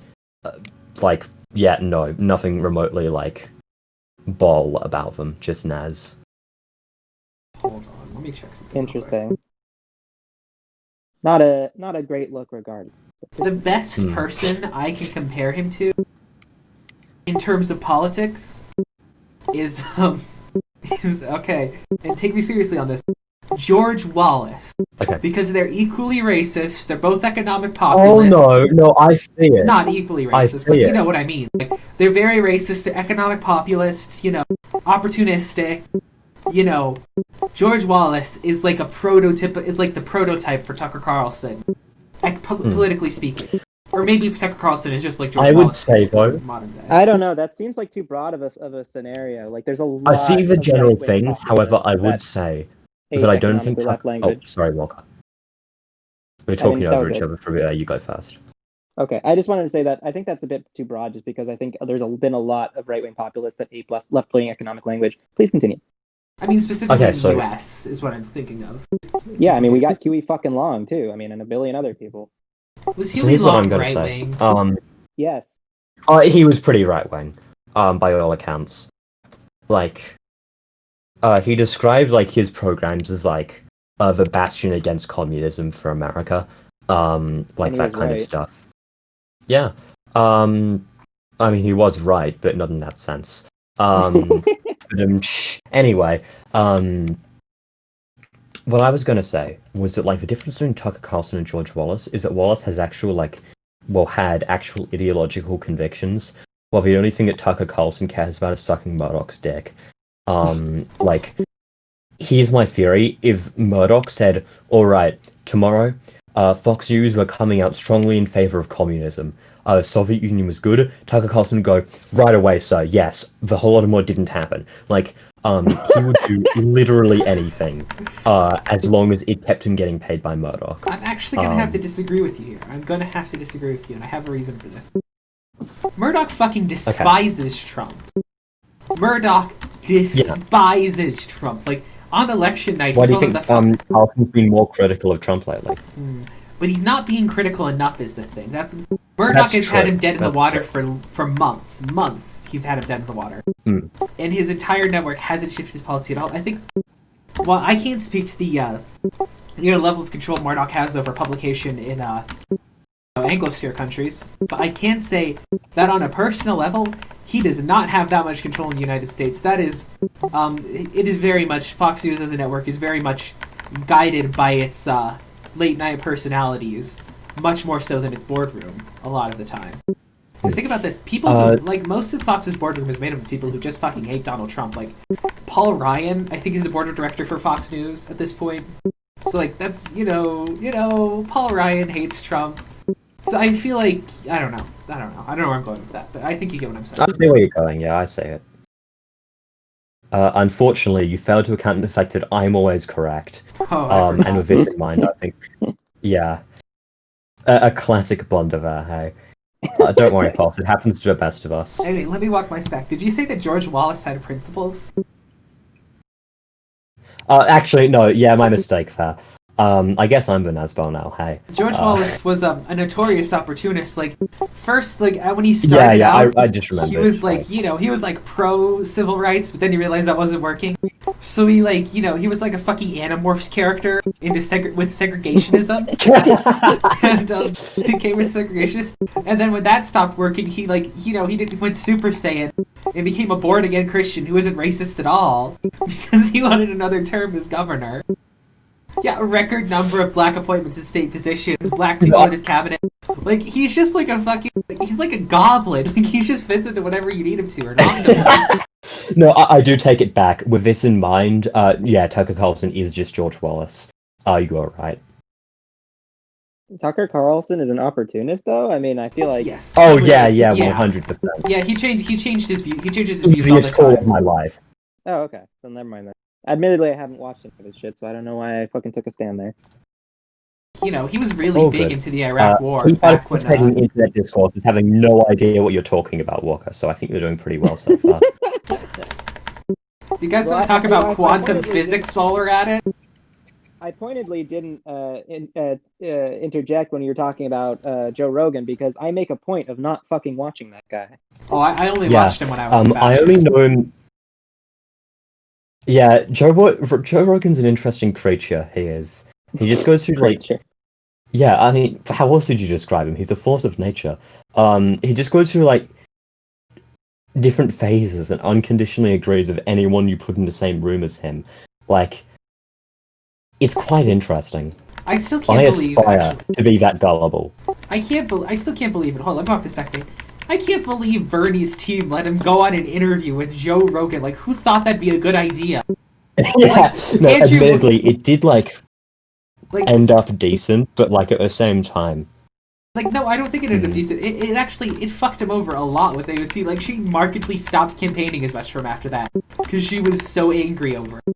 Speaker 2: remotely like ball about them. Just Naz.
Speaker 1: Hold on, let me check something.
Speaker 3: Interesting. Not a great look regardless.
Speaker 1: The best person I can compare him to in terms of politics is okay, and take me seriously on this, George Wallace.
Speaker 2: Okay.
Speaker 1: Because they're equally racist, they're both economic populists.
Speaker 2: Oh no, I see it.
Speaker 1: Not equally racist, but you know what I mean. Like, they're very racist, they're economic populists, opportunistic. George Wallace is like the prototype for Tucker Carlson, politically speaking. Or maybe Tucker Carlson is just like George Wallace.
Speaker 2: I would say though.
Speaker 1: Modern day.
Speaker 3: I don't know. That seems like too broad of a scenario. Like there's a lot.
Speaker 2: I see the general things. However, I would say that I don't think. Oh, sorry, Walker. We're talking over each other for a bit. You go first.
Speaker 3: Okay, I just wanted to say that I think that's a bit too broad, just because I think there's been a lot of right-wing populists that ape left-wing economic language. Please continue.
Speaker 1: I mean, specifically
Speaker 2: Okay,
Speaker 1: in
Speaker 2: so-
Speaker 1: the US is what I'm thinking of.
Speaker 3: Yeah, I mean, we got Huey fucking Long too. I mean, and a billion other people.
Speaker 1: Was
Speaker 2: So
Speaker 1: Huey
Speaker 2: here's what I'm
Speaker 1: Long
Speaker 2: gonna
Speaker 1: right
Speaker 2: say.
Speaker 1: wing?
Speaker 3: Yes.
Speaker 2: He was pretty right wing, by all accounts. Like, he described like his programs as like the bastion against communism for America, like
Speaker 3: And he
Speaker 2: that
Speaker 3: was
Speaker 2: kind of
Speaker 3: right.
Speaker 2: stuff. Yeah. I mean, he was right, but not in that sense. Anyway, what I was gonna say was that like the difference between Tucker Carlson and George Wallace is that Wallace has had actual ideological convictions, while the only thing that Tucker Carlson cares about is sucking Murdoch's dick. Like, here's my theory: if Murdoch said, "All right, tomorrow, Fox News were coming out strongly in favor of communism. Soviet Union was good," Tucker Carlson would go, "Right away, sir. Yes, the Holodomor didn't happen." Like, he would do literally anything, as long as it kept him getting paid by Murdoch.
Speaker 1: I'm actually going to have to disagree with you here. I'm going to have to disagree with you, and I have a reason for this. Murdoch fucking despises Trump. Murdoch despises Trump. Like, on election night,
Speaker 2: Why do you
Speaker 1: told
Speaker 2: think
Speaker 1: him
Speaker 2: Carlson's been more critical of Trump lately?
Speaker 1: but he's not being critical enough is the thing. Murdoch has had
Speaker 2: true.
Speaker 1: him dead in the
Speaker 2: That's
Speaker 1: water for months. He's had him dead in the water.
Speaker 2: Mm.
Speaker 1: And his entire network hasn't shifted his policy at all. I think, well, I can't speak to the level of control Murdoch has over publication in Anglosphere countries, but I can say that on a personal level, he does not have that much control in the United States. That is, it is very much, Fox News as a network is very much guided by its late night personalities, much more so than its boardroom a lot of the time. Because think about this, people who, like, most of Fox's boardroom is made up of people who just fucking hate Donald Trump. Like, Paul Ryan, I think, is the board of director for Fox News at this point. So, like, that's, Paul Ryan hates Trump. So I feel like, I don't know where I'm going with that, but I think you get what I'm saying.
Speaker 2: I see where you're going, yeah, I see it. Unfortunately, you failed to account for the fact that I'm always correct. And with this in mind, I think, yeah, a classic blunder there, hey. Don't worry, Pulse, it happens to the best of us.
Speaker 1: Anyway, let me walk my back. Did you say that George Wallace had principles?
Speaker 2: Actually, no, yeah, my mistake there. I guess I'm the Nazbel now, hey.
Speaker 1: George Wallace was a notorious opportunist. Like, first, like, when he started out,
Speaker 2: I just remember.
Speaker 1: he was like, he was like pro civil rights, but then he realized that wasn't working. So he like, he was like a fucking Animorphs character with segregationism, and became a segregationist. And then when that stopped working, he like, he went Super Saiyan and became a born again Christian who isn't racist at all because he wanted another term as governor. Yeah, a record number of black appointments in state positions, black people in his cabinet. Like, he's just like a fucking, he's like a goblin. Like, he just fits into whatever you need him to, or not.
Speaker 2: No, I do take it back. With this in mind, yeah, Tucker Carlson is just George Wallace. You are right.
Speaker 3: Tucker Carlson is an opportunist, though? I mean, I feel like...
Speaker 1: Yes.
Speaker 2: Oh, yeah, 100%.
Speaker 1: Yeah, he changed his view. He changes his views all the
Speaker 2: Easiest call of
Speaker 1: time.
Speaker 2: my life.
Speaker 3: Oh, okay. So never mind that. Admittedly, I haven't watched any of his shit, so I don't know why I fucking took a stand there.
Speaker 1: He was really big into the Iraq War
Speaker 2: He
Speaker 1: back when...
Speaker 2: participating in internet discourse is having no idea what you're talking about, Walker, so I think you're doing pretty well so far.
Speaker 1: Do you guys want to talk about quantum physics while we're at it?
Speaker 3: I pointedly didn't interject when you were talking about Joe Rogan because I make a point of not fucking watching that guy.
Speaker 1: Oh, I only watched him when I was a
Speaker 2: I only know him... Yeah, Joe Rogan's an interesting creature, he is. He just goes through, like... Yeah, I mean, how else did you describe him? He's a force of nature. He just goes through, like, different phases and unconditionally agrees with anyone you put in the same room as him. Like, it's quite interesting.
Speaker 1: I still can't believe it.
Speaker 2: I aspire to be that gullible.
Speaker 1: I still can't believe it. Hold on, let me walk this back to me. I can't believe Bernie's team let him go on an interview with Joe Rogan. Like, who thought that'd be a good idea?
Speaker 2: Yeah, no,
Speaker 1: Andrew-
Speaker 2: admittedly, it did, like, end up decent, but, like, at the same time.
Speaker 1: Like, no, I don't think it ended up decent. It actually fucked him over a lot with AOC. Like, she markedly stopped campaigning as much for him after that. Because she was so angry over it.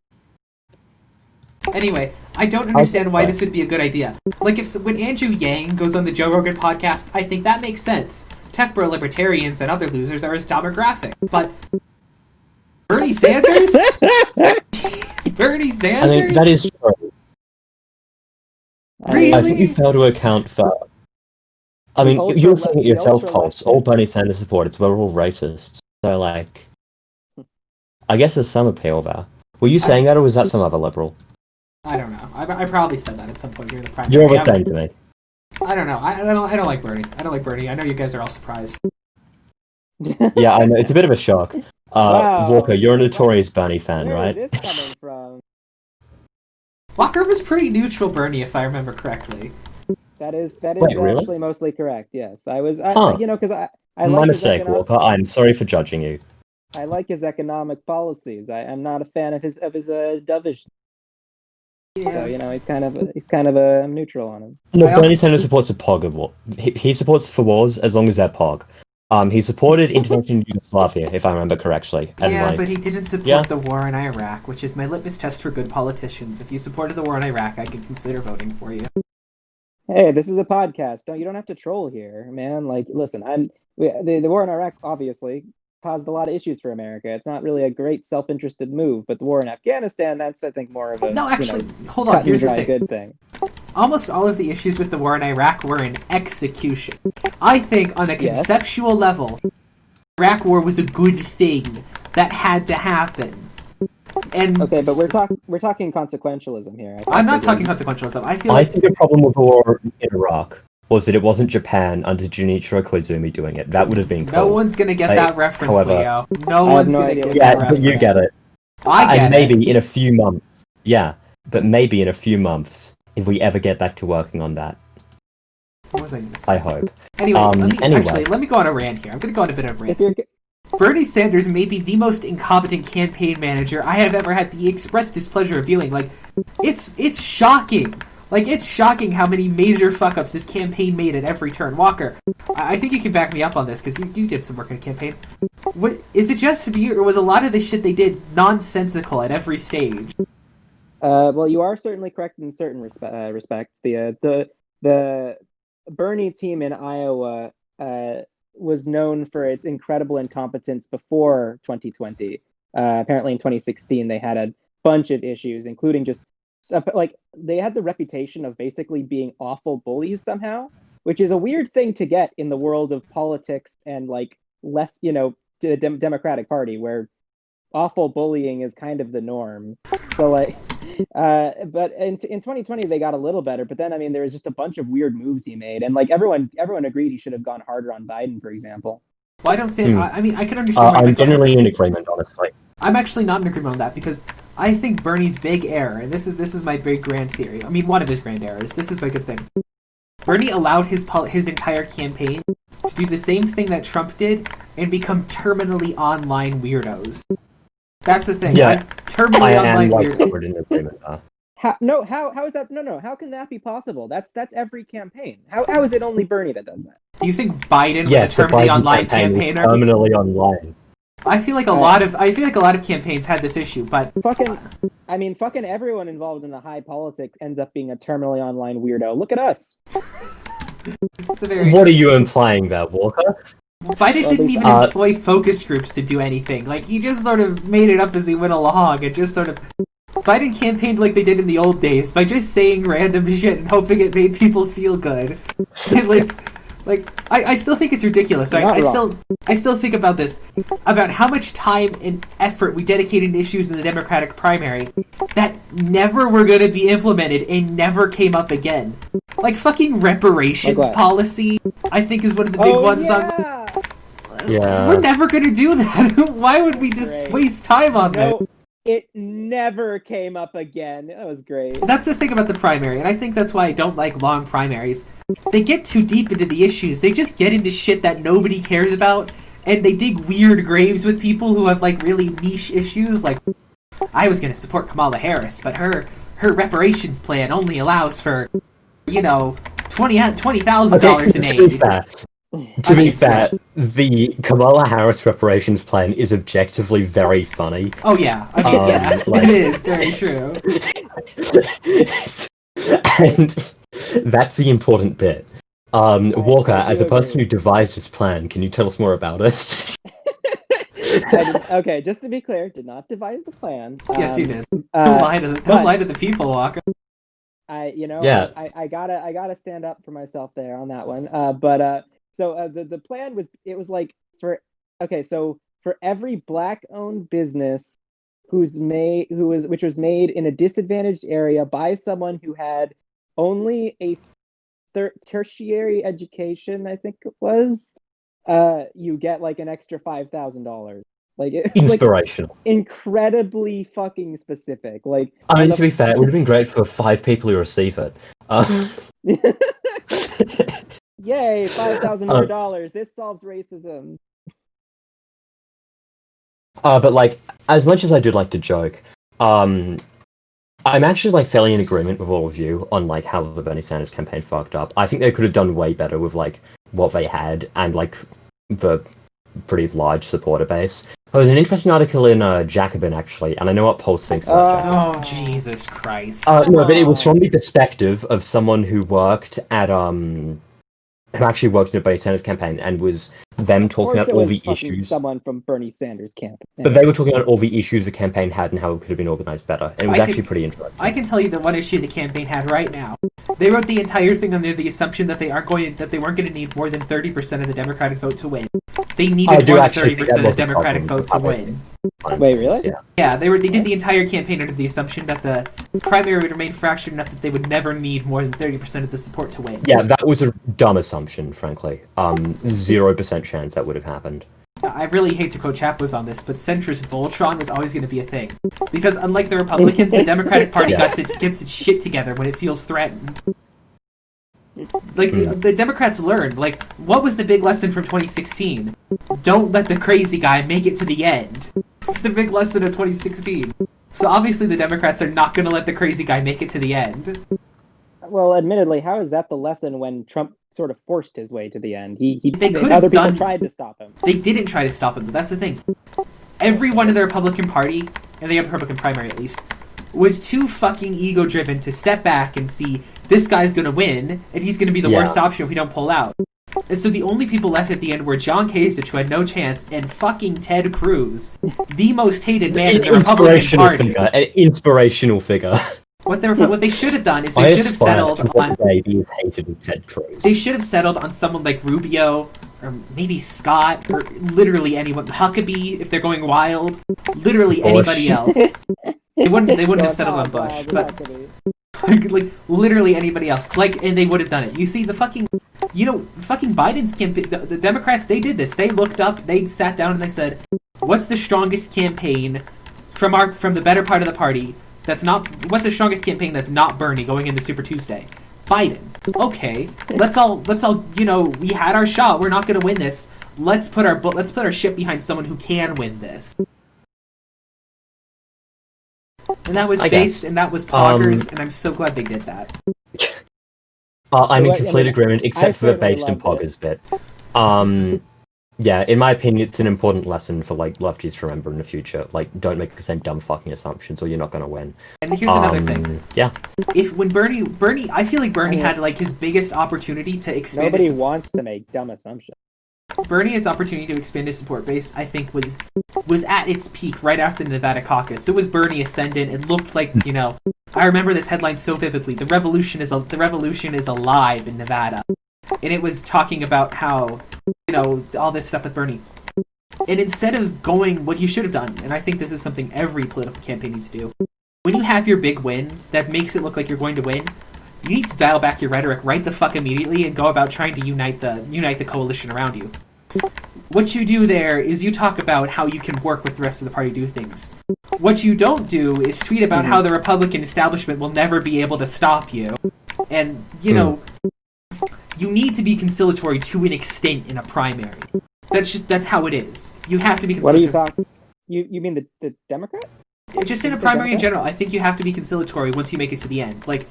Speaker 1: Anyway, I don't understand why this would be a good idea. Like, when Andrew Yang goes on the Joe Rogan podcast, I think that makes sense. Tech bro libertarians and other losers are his demographic. But Bernie Sanders? Bernie
Speaker 2: I
Speaker 1: Sanders?
Speaker 2: mean, that is true.
Speaker 1: Really?
Speaker 2: I think you fail to account for... I mean, you were saying it yourself, Pulse. All Bernie Sanders supporters were all racists. So, like... I guess there's some appeal there. Were you saying that, or was that some other liberal?
Speaker 1: I don't know. I probably said that at some point during the primary.
Speaker 2: You're always saying to me.
Speaker 1: I don't know. I don't like Bernie. I don't like Bernie. I know you guys are all surprised.
Speaker 2: Yeah, I know. It's a bit of a shock.
Speaker 3: Wow.
Speaker 2: Walker, you're a notorious Bernie fan,
Speaker 3: Where
Speaker 2: right?
Speaker 3: is this coming from?
Speaker 1: Walker was pretty neutral Bernie, if I remember correctly.
Speaker 3: That is
Speaker 2: Wait,
Speaker 3: actually
Speaker 2: really?
Speaker 3: mostly correct. Yes, I was.
Speaker 2: Huh.
Speaker 3: Because I
Speaker 2: My
Speaker 3: like
Speaker 2: mistake, Walker. I'm sorry for judging you.
Speaker 3: I like his economic policies. I'm not a fan of his dovish. So he's kind of a I'm neutral on him.
Speaker 2: No, Bernie Sanders supports a POG of war. He supports for wars as long as they're POG. He supported intervention in Yugoslavia, if I remember correctly. And
Speaker 1: but he didn't support the war in Iraq, which is my litmus test for good politicians. If you supported the war in Iraq, I could consider voting for you.
Speaker 3: Hey, this is a podcast. You don't have to troll here, man. Like, listen, the war in Iraq obviously caused a lot of issues for America. It's not really a great self-interested move, but the war in Afghanistan, that's I think more of a
Speaker 1: hold on. Here's the thing.
Speaker 3: Good thing.
Speaker 1: Almost all of the issues with the war in Iraq were in execution. I think on a conceptual level, the Iraq war was a good thing that had to happen. And
Speaker 3: okay, but we're talking consequentialism here.
Speaker 1: I'm not talking consequentialism. I
Speaker 2: think the problem with the war in Iraq was that it wasn't Japan under Junichiro Koizumi doing it. That would have been cool.
Speaker 1: No one's gonna get that reference,
Speaker 2: however,
Speaker 1: Leo. No one's gonna get that reference.
Speaker 2: Yeah, but you get it.
Speaker 1: I get
Speaker 2: it. And maybe in a few months. Yeah, but maybe in a few months, if we ever get back to working on that.
Speaker 1: What was I gonna say?
Speaker 2: I hope.
Speaker 1: Anyway, let me go on a rant here. I'm gonna go on a bit of a rant. Bernie Sanders may be the most incompetent campaign manager I have ever had the express displeasure of viewing. Like, it's shocking. Like, it's shocking how many major fuck-ups this campaign made at every turn. Walker, I think you can back me up on this, because you did some work in a campaign. Is it just me, or was a lot of the shit they did nonsensical at every stage?
Speaker 3: Well, you are certainly correct in certain respects. The Bernie team in Iowa was known for its incredible incompetence before 2020. Apparently in 2016, they had a bunch of issues, including just like they had the reputation of basically being awful bullies somehow, which is a weird thing to get in the world of politics and like left, the Democratic Party, where awful bullying is kind of the norm. So like, but in 2020 they got a little better, but then I mean there was just a bunch of weird moves he made, and like everyone agreed he should have gone harder on Biden, for example.
Speaker 1: Well, I don't think. I mean, I can understand.
Speaker 2: I'm generally in agreement, honestly.
Speaker 1: I'm actually not in agreement on that because I think Bernie's big error, and this is my big grand theory. I mean, one of his grand errors. This is my good thing. Bernie allowed his entire campaign to do the same thing that Trump did and become terminally online weirdos. That's the thing.
Speaker 2: Yeah,
Speaker 1: terminally online
Speaker 2: weirdos. In agreement.
Speaker 3: How is that? No. How can that be possible? That's every campaign. How is it only Bernie that does that?
Speaker 1: Do you think Biden was a terminally online campaigner?
Speaker 2: Terminally online.
Speaker 1: I feel like a lot of campaigns had this issue, but
Speaker 3: fucking everyone involved in the high politics ends up being a terminally online weirdo. Look at us.
Speaker 2: What are you implying there, Walker?
Speaker 1: Biden didn't even employ focus groups to do anything. Like, he just sort of made it up as he went along. It just sort of... Biden campaigned like they did in the old days, by just saying random shit and hoping it made people feel good. And I still think it's ridiculous. Right? I still think about this, about how much time and effort we dedicated to issues in the Democratic primary that never were going to be implemented and never came up again. Like fucking reparations policy, I think is one of the big ones.
Speaker 2: Yeah.
Speaker 1: We're never going to do that. Why would we just waste time on that?
Speaker 3: It never came up again. That was great.
Speaker 1: That's the thing about the primary, and I think that's why I don't like long primaries. They get too deep into the issues. They just get into shit that nobody cares about, and they dig weird graves with people who have, like, really niche issues. Like, I was going to support Kamala Harris, but her reparations plan only allows for, $20,000 in aid.
Speaker 2: To be fair, the Kamala Harris reparations plan is objectively very funny.
Speaker 1: Oh yeah, it is very true.
Speaker 2: And that's the important bit. Walker, as a person who devised this plan, can you tell us more about it?
Speaker 3: Okay, just to be clear, did not devise the plan.
Speaker 1: Yes, you did. Don't lie to the people, Walker.
Speaker 2: Yeah.
Speaker 3: I gotta stand up for myself there on that one. So the plan was, it was like, so for every black-owned business which was made in a disadvantaged area by someone who had only a tertiary education, I think it was, you get like an extra $5,000. Like, it's
Speaker 2: Inspirational.
Speaker 3: like incredibly fucking specific. Like,
Speaker 2: I mean, to be fair, it would have been great for 5 people who receive it.
Speaker 3: Yay, $5,000 more dollars. This solves racism.
Speaker 2: But like, as much as I do like to joke, I'm actually like fairly in agreement with all of you on like how the Bernie Sanders campaign fucked up. I think they could have done way better with like what they had and like the pretty large supporter base. There was an interesting article in Jacobin actually, and I know what Pulse thinks about Jacobin.
Speaker 1: Oh, Jesus Christ.
Speaker 2: No, but it was from the perspective of someone who worked at who actually worked in a Bernie Sanders campaign, and was them talking about all the issues.
Speaker 3: Someone from Bernie Sanders camp.
Speaker 2: But they were talking about all the issues the campaign had and how it could have been organized better. And it was actually pretty interesting.
Speaker 1: I can tell you the one issue the campaign had right now. They wrote the entire thing under the assumption that they weren't going to need more than 30% of the Democratic vote to win. They needed more than 30% of the Democratic vote to win.
Speaker 3: Wait, really?
Speaker 1: Yeah, they did the entire campaign under the assumption that the primary would remain fractured enough that they would never need more than 30% of the support to win.
Speaker 2: Yeah, that was a dumb assumption, frankly. 0% chance that would have happened.
Speaker 1: I really hate to quote Chapos on this, but centrist Voltron was always going to be a thing. Because unlike the Republicans, the Democratic Party gets its shit together when it feels threatened. Like, the Democrats learned, like, what was the big lesson from 2016? Don't let the crazy guy make it to the end. It's the big lesson of 2016. So obviously the Democrats are not going to let the crazy guy make it to the end.
Speaker 3: Well, admittedly, how is that the lesson when Trump sort of forced his way to the end?
Speaker 1: Other
Speaker 3: people tried to stop him.
Speaker 1: They didn't try to stop him, but that's the thing. Everyone in the Republican Party, and the Republican primary at least, was too fucking ego-driven to step back and see this guy's gonna win, and he's gonna be the worst option if we don't pull out. And so the only people left at the end were John Kasich, who had no chance, and fucking Ted Cruz, the most hated man in the Republican Party.
Speaker 2: An inspirational figure.
Speaker 1: What they should have done is they should have settled on.
Speaker 2: Baby is hated as Ted Cruz.
Speaker 1: They should have settled on someone like Rubio, or maybe Scott, or literally anyone. Huckabee, if they're going wild. Literally anybody else. They wouldn't have settled on Bush, but like literally anybody else. Like, and they would have done it. You see, fucking Biden's campaign. The Democrats, they did this. They looked up, they sat down, and they said, "What's the strongest campaign from the better part of the party? What's the strongest campaign that's not Bernie going into Super Tuesday? Biden. Okay, let's all we had our shot. We're not going to win this. Let's put our ship behind someone who can win this." And that was and that was poggers, and I'm so glad they did that.
Speaker 2: I'm in complete agreement, except for the based and poggers bit. Yeah, in my opinion, it's an important lesson for like lefties to remember in the future. Like, don't make the same dumb fucking assumptions, or you're not gonna win.
Speaker 1: And here's another thing.
Speaker 2: Yeah.
Speaker 1: When Bernie, I feel like Bernie had like his biggest opportunity to expand.
Speaker 3: Nobody wants to make dumb assumptions.
Speaker 1: Bernie's opportunity to expand his support base, I think, was at its peak right after the Nevada caucus. It was Bernie ascendant. It looked like, I remember this headline so vividly. The revolution is alive in Nevada, and it was talking about how, all this stuff with Bernie. And instead of going, what you should have done, and I think this is something every political campaign needs to do, when you have your big win that makes it look like you're going to win, you need to dial back your rhetoric right the fuck immediately and go about trying to unite the coalition around you. What you do there is you talk about how you can work with the rest of the party to do things. What you don't do is tweet about how the Republican establishment will never be able to stop you. And, you need to be conciliatory to an extent in a primary. That's how it is. You have to be conciliatory.
Speaker 3: What are you talking? You mean the Democrat?
Speaker 1: Just in a primary in general, I think you have to be conciliatory once you make it to the end. Like,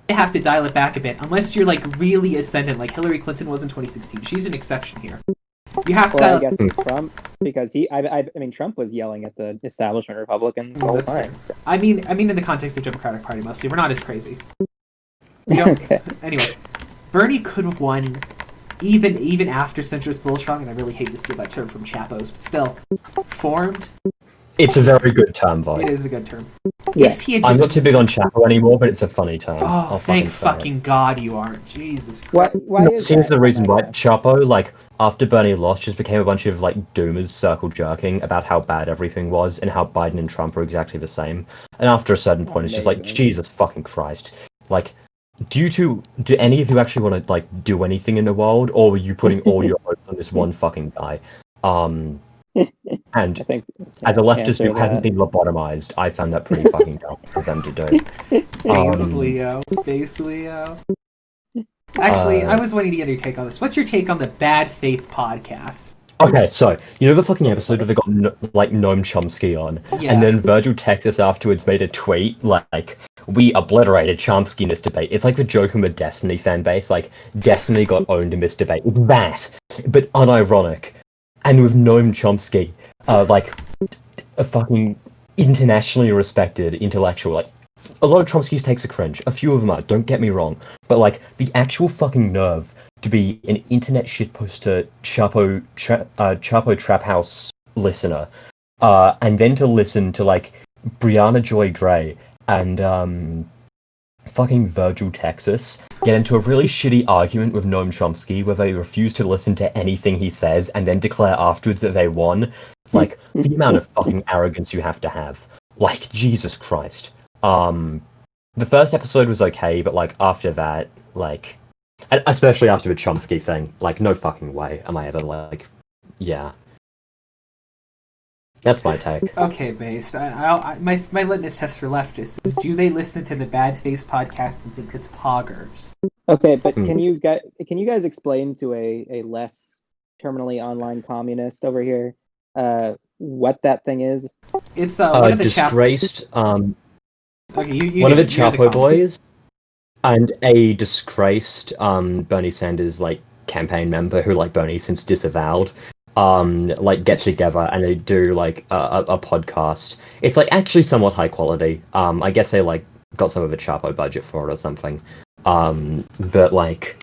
Speaker 1: you have to dial it back a bit, unless you're like really ascendant, like Hillary Clinton was in 2016. She's an exception here. You have to.
Speaker 3: I guess Trump, because Trump was yelling at the establishment Republicans the whole time.
Speaker 1: I mean, in the context of Democratic Party mostly, we're not as crazy. Okay. Anyway, Bernie could have won even after centrist Voltron, and I really hate to steal that term from Chapos, but still, formed.
Speaker 2: It's a very good term, though.
Speaker 1: It is a good term.
Speaker 3: Yes.
Speaker 1: If he had
Speaker 2: I'm
Speaker 1: just-
Speaker 2: not too big on Chapo anymore, but it's a funny term.
Speaker 1: Oh,
Speaker 2: I'll
Speaker 1: thank
Speaker 2: fucking say it.
Speaker 1: fucking God you aren't. Jesus Christ.
Speaker 3: Why
Speaker 2: No,
Speaker 3: is
Speaker 2: seems
Speaker 3: that?
Speaker 2: the reason why
Speaker 3: Yeah.
Speaker 2: Chapo, like, after Bernie lost, just became a bunch of, like, doomers circle jerking about how bad everything was and how Biden and Trump are exactly the same. And after a certain point, it's just like,
Speaker 3: Amazing.
Speaker 2: Jesus fucking Christ. Like, do any of you actually want to, like, do anything in the world, or were you putting all your hopes on this one fucking guy?
Speaker 3: I
Speaker 2: And
Speaker 3: think
Speaker 2: as a leftist
Speaker 3: answer
Speaker 2: who hasn't
Speaker 3: that.
Speaker 2: been lobotomized, I found that pretty fucking dumb for them to do.
Speaker 1: Base Leo. Base Leo. Actually, I was waiting to get your take on this. What's your take on the Bad Faith podcast?
Speaker 2: Okay, so, you know the fucking episode where they got, Noam Chomsky on?
Speaker 1: Yeah.
Speaker 2: And then Virgil Texas afterwards made a tweet, like, we obliterated Chomsky in this debate. It's like the joke in the Destiny fan base, like, Destiny got owned in this debate. It's that, but unironic. And with Noam Chomsky, like, a fucking internationally respected intellectual, like, a lot of Chomsky's takes are cringe. A few of them are, don't get me wrong. But, like, the actual fucking nerve to be an internet shitposter Chapo Trap House listener, and then to listen to, like, Brianna Joy Gray and, fucking Virgil Texas get into a really shitty argument with Noam Chomsky where they refuse to listen to anything he says and then declare afterwards that they won. Like, the amount of fucking arrogance you have to have. Like, Jesus Christ. The first episode was okay, but, like, after that, like, and especially after the Chomsky thing, like, no fucking way am I ever, like, yeah. That's my take.
Speaker 1: Okay, based. My litmus test for leftists is: do they listen to the Bad Faith podcast and think it's poggers?
Speaker 3: Okay, but can you guys explain to a less terminally online communist over here what that thing is?
Speaker 1: It's one of the
Speaker 2: disgraced,
Speaker 1: Okay, you
Speaker 2: one of the
Speaker 1: you're
Speaker 2: Chapo
Speaker 1: comment.
Speaker 2: boys, and a disgraced Bernie Sanders, like, campaign member who, like, Bernie since disavowed, like, get together and they do, like, a podcast. It's, like, actually somewhat high quality. I guess they, like, got some of the Chapo budget for it or something. But, like,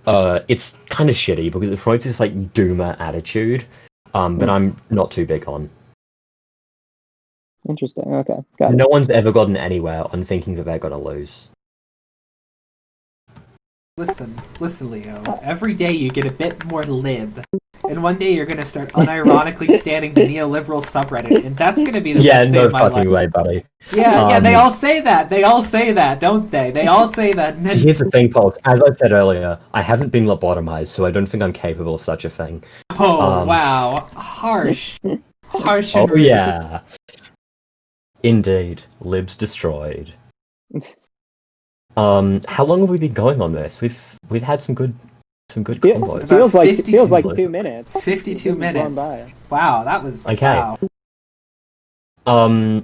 Speaker 2: it's kind of shitty because it promotes this, like, doomer attitude, but I'm not too big on.
Speaker 3: Interesting. Okay, got it.
Speaker 2: No one's ever gotten anywhere on thinking that they're gonna lose.
Speaker 1: Listen, Leo. Every day you get a bit more lib, and one day you're gonna start unironically standing the neoliberal subreddit, and that's gonna be the best day
Speaker 2: no
Speaker 1: of my
Speaker 2: fucking
Speaker 1: life.
Speaker 2: way, buddy.
Speaker 1: Yeah, they all say that. They all say that, don't they? They all say that. And
Speaker 2: So
Speaker 1: then,
Speaker 2: here's the thing, Pulse. As I said earlier, I haven't been lobotomized, so I don't think I'm capable of such a thing.
Speaker 1: wow, harsh, harsh. And
Speaker 2: Oh
Speaker 1: rude.
Speaker 2: yeah. Indeed. Libs destroyed. How long have we been going on this? We've had some good combos.
Speaker 3: Feels like
Speaker 1: 52
Speaker 3: 2 minutes.
Speaker 1: 52
Speaker 3: This has
Speaker 1: minutes.
Speaker 3: gone by.
Speaker 1: Wow, that was
Speaker 2: Okay.
Speaker 1: Wow.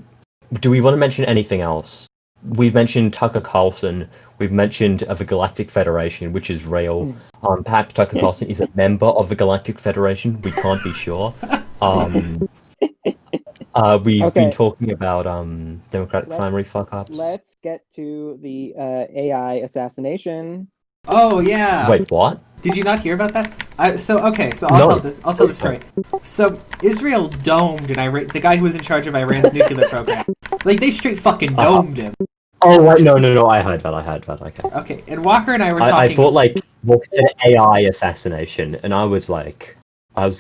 Speaker 2: Do we want to mention anything else? We've mentioned Tucker Carlson. We've mentioned the Galactic Federation, which is real. Perhaps Tucker Carlson is a member of the Galactic Federation. We can't be sure. We've been talking about Democratic primary fuck-ups.
Speaker 3: Let's get to the AI assassination.
Speaker 1: Oh yeah.
Speaker 2: Wait, what?
Speaker 1: Did you not hear about that? I'll
Speaker 2: No.
Speaker 1: tell the story. So Israel domed the guy who was in charge of Iran's nuclear program. Like, they straight fucking domed him.
Speaker 2: Oh, wait, no, I heard that, okay.
Speaker 1: Okay, and Walker and I were
Speaker 2: I
Speaker 1: talking.
Speaker 2: thought, like, what was an AI assassination, and I was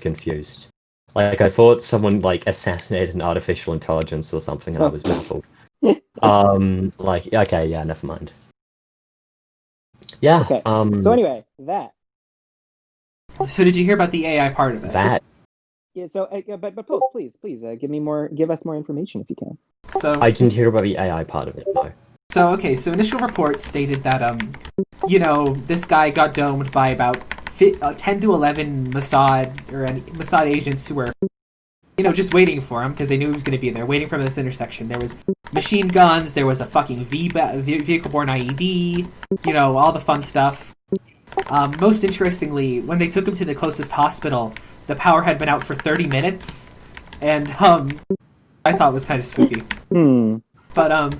Speaker 2: confused. Like, I thought someone, like, assassinated an artificial intelligence or something, and I was baffled. Like, okay, yeah, never mind. Yeah,
Speaker 3: Okay. So anyway, that.
Speaker 1: So did you hear about the AI part of it?
Speaker 2: that.
Speaker 3: Yeah. So, but Post, please, give us more information if you can.
Speaker 1: So
Speaker 2: I didn't hear about the AI part of it, no.
Speaker 1: So initial reports stated that this guy got domed by about 10 to 11 Mossad agents who were, just waiting for him because they knew he was going to be there, waiting for him at this intersection. There was machine guns, there was a fucking vehicle-borne IED, all the fun stuff. Most interestingly, when they took him to the closest hospital, the power had been out for 30 minutes, and I thought it was kind of spooky. But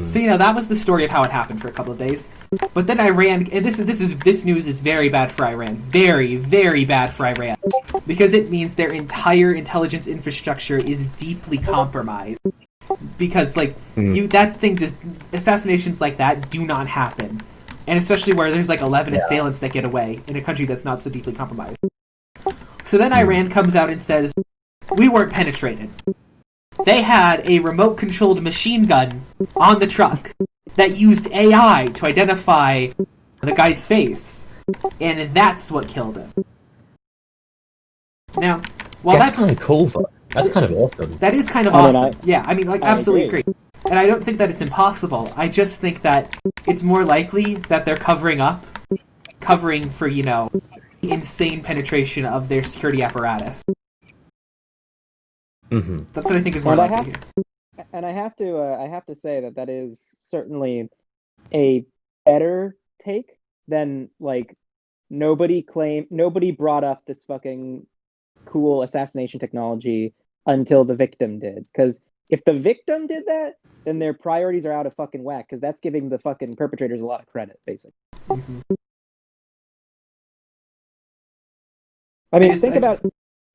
Speaker 1: so that was the story of how it happened for a couple of days. But then Iran, and this news is very bad for Iran, very, very bad for Iran, because it means their entire intelligence infrastructure is deeply compromised. Because assassinations like that do not happen, and especially where there's 11 assailants that get away in a country that's not so deeply compromised. So then Iran comes out and says, we weren't penetrated. They had a remote-controlled machine gun on the truck that used AI to identify the guy's face, and that's what killed him. Now, that's
Speaker 2: kind of cool, though. That's kind of awesome.
Speaker 1: That is kind of awesome. I absolutely agree. And I don't think that it's impossible. I just think that it's more likely that they're covering for, insane penetration of their security apparatus.
Speaker 2: Mm-hmm.
Speaker 1: That's what I think is more likely here.
Speaker 3: And I have to say that is certainly a better take than nobody brought up this fucking cool assassination technology until the victim did. Because if the victim did that, then their priorities are out of fucking whack. Because that's giving the fucking perpetrators a lot of credit, basically.
Speaker 1: Mm-hmm.
Speaker 3: I mean,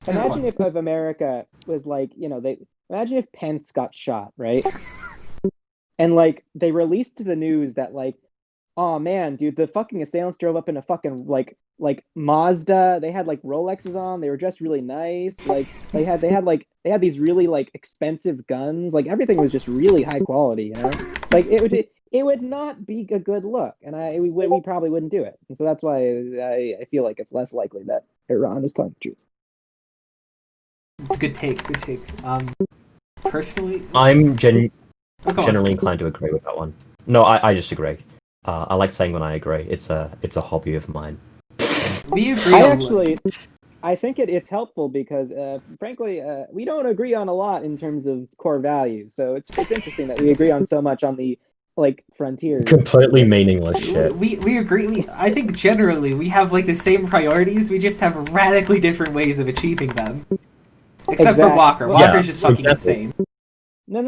Speaker 3: imagine if America was imagine if Pence got shot, right? And they released to the news that oh man, dude, the fucking assailants drove up in a fucking Mazda. They had Rolexes on. They were dressed really nice. They had these really expensive guns. Everything was just really high quality, it would not be a good look, and we probably wouldn't do it. And so that's why I feel like it's less likely that Iran is telling the truth.
Speaker 1: It's a good take. Personally,
Speaker 2: I'm generally inclined to agree with that one. No, I just agree. I like saying when I agree. It's a hobby of mine.
Speaker 1: We agree.
Speaker 3: I think it's helpful because, frankly, we don't agree on a lot in terms of core values. So it's interesting that we agree on so much on the frontiers.
Speaker 2: Completely meaningless shit.
Speaker 1: We agree. I think generally we have the same priorities. We just have radically different ways of achieving them. Except for Walker. Walker's just fucking insane.
Speaker 3: No.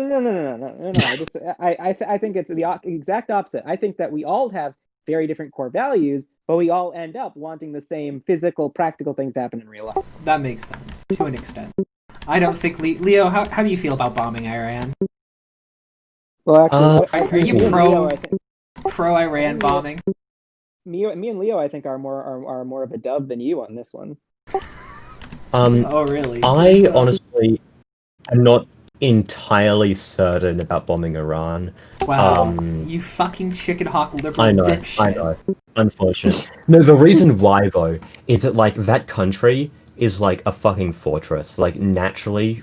Speaker 3: I think it's the exact opposite. I think that we all have very different core values, but we all end up wanting the same physical, practical things to happen in real life.
Speaker 1: That makes sense, to an extent. I don't think... Leo, how do you feel about bombing Iran?
Speaker 3: Well, actually,
Speaker 1: are you pro-Iran bombing?
Speaker 3: Me and Leo, I think, are more of a dub than you on this one.
Speaker 1: Oh, really?
Speaker 2: I honestly am not entirely certain about bombing Iran.
Speaker 1: Wow, you fucking chicken hawk liberal dipshit.
Speaker 2: I know. Unfortunate. No, the reason why, though, is that, that country is, a fucking fortress. Naturally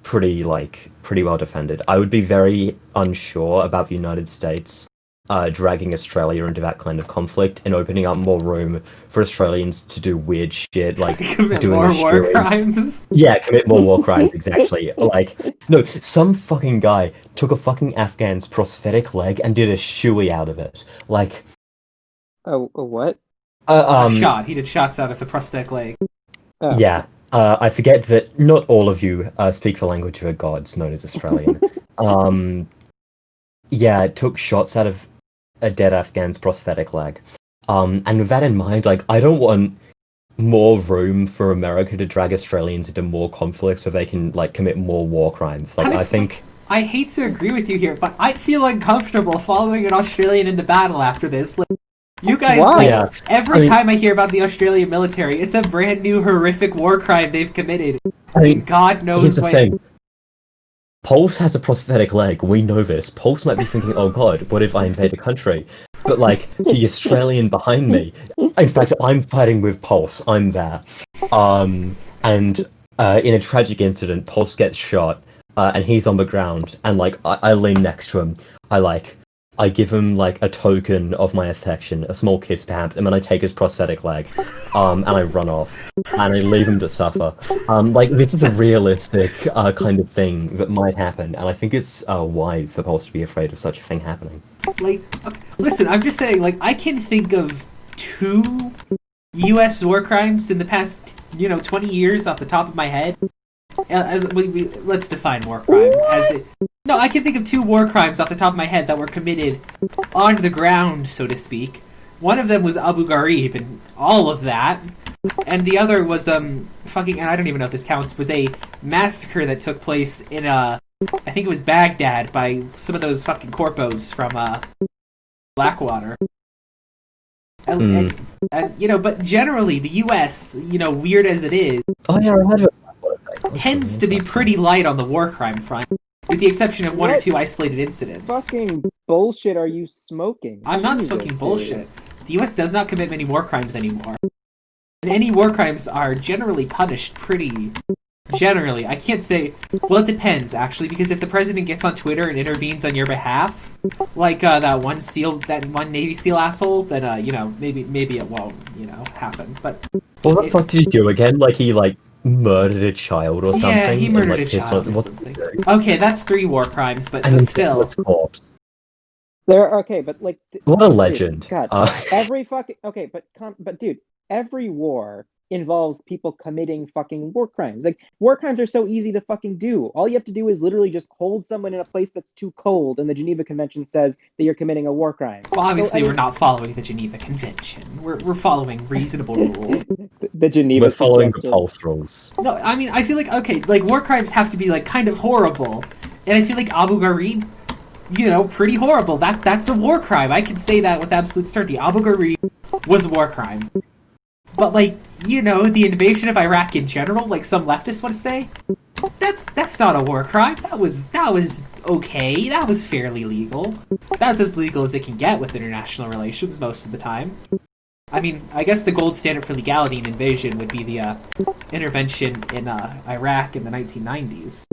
Speaker 2: pretty well defended. I would be very unsure about the United States dragging Australia into that kind of conflict and opening up more room for Australians to do weird shit
Speaker 1: commit
Speaker 2: doing
Speaker 1: more war crimes.
Speaker 2: Yeah, commit more war crimes, exactly. No, some fucking guy took a fucking Afghan's prosthetic leg and did a shoey out of it.
Speaker 3: A what?
Speaker 1: A shot. He did shots out of the prosthetic leg.
Speaker 3: Oh.
Speaker 2: Yeah. I forget that not all of you speak the language of the gods, known as Australian. Yeah, it took shots out of a dead Afghan's prosthetic leg. And with that in mind, I don't want more room for America to drag Australians into more conflicts where they can, commit more war crimes. I think...
Speaker 1: I hate to agree with you here, but I'd feel uncomfortable following an Australian into battle after this. You guys, every time I hear about the Australian military, it's a brand new horrific war crime they've committed. God knows
Speaker 2: when. Thing. Pulse has a prosthetic leg. We know this. Pulse might be thinking, "Oh God, what if I invade a country?" But the Australian behind me. In fact, I'm fighting with Pulse. I'm there. And in a tragic incident, Pulse gets shot, and he's on the ground. And I lean next to him. I give him a token of my affection, a small kiss perhaps, and then I take his prosthetic leg, and I run off, and I leave him to suffer. This is a realistic kind of thing that might happen, and I think it's wise supposed to be afraid of such a thing happening.
Speaker 1: Listen, I'm just saying, I can think of 2 U.S. war crimes in the past, 20 years off the top of my head Let's define war crime. No, I can think of 2 war crimes off the top of my head that were committed on the ground, so to speak. One of them was Abu Ghraib and all of that, and the other was and I don't even know if this counts, was a massacre that took place in I think it was Baghdad by some of those fucking corpos from Blackwater. And but generally the U.S., weird as it is,
Speaker 2: Oh yeah, I heard of
Speaker 1: tends to be pretty light on the war crime front, with the exception of one or 2 isolated incidents.
Speaker 3: Fucking bullshit are you smoking?
Speaker 1: I'm not smoking bullshit. The U.S. does not commit many war crimes anymore. And any war crimes are generally punished pretty... Generally. I can't say... Well, it depends, actually, because if the president gets on Twitter and intervenes on your behalf, like that one Navy SEAL asshole, then, maybe it won't, happen. But...
Speaker 2: What the fuck did he do again? Like, he, murdered a child or something?
Speaker 1: Yeah, he murdered a
Speaker 2: pissed
Speaker 1: child
Speaker 2: on-
Speaker 1: or
Speaker 2: what-
Speaker 1: something. Okay, that's 3 war crimes, but
Speaker 2: And then
Speaker 1: still...
Speaker 2: its corpse.
Speaker 3: What
Speaker 2: a legend.
Speaker 3: God, every fucking dude, every war involves people committing fucking war crimes. Like, war crimes are so easy to fucking do. All you have to do is literally just hold someone in a place that's too cold, and the Geneva Convention says that you're committing a war crime.
Speaker 1: Well, obviously, we're not following the Geneva Convention. We're following reasonable rules.
Speaker 3: The Geneva.
Speaker 2: We're following the
Speaker 3: suggested-
Speaker 2: pulse rules.
Speaker 1: No, I mean, I feel like, war crimes have to be, kind of horrible. And I feel like Abu Ghraib, pretty horrible. That's a war crime. I can say that with absolute certainty. Abu Ghraib was a war crime. But, the invasion of Iraq in general, like some leftists want to say, that's not a war crime. That was okay. That was fairly legal. That's as legal as it can get with international relations most of the time. I mean, I guess the gold standard for legality in invasion would be the intervention in Iraq in the 1990s.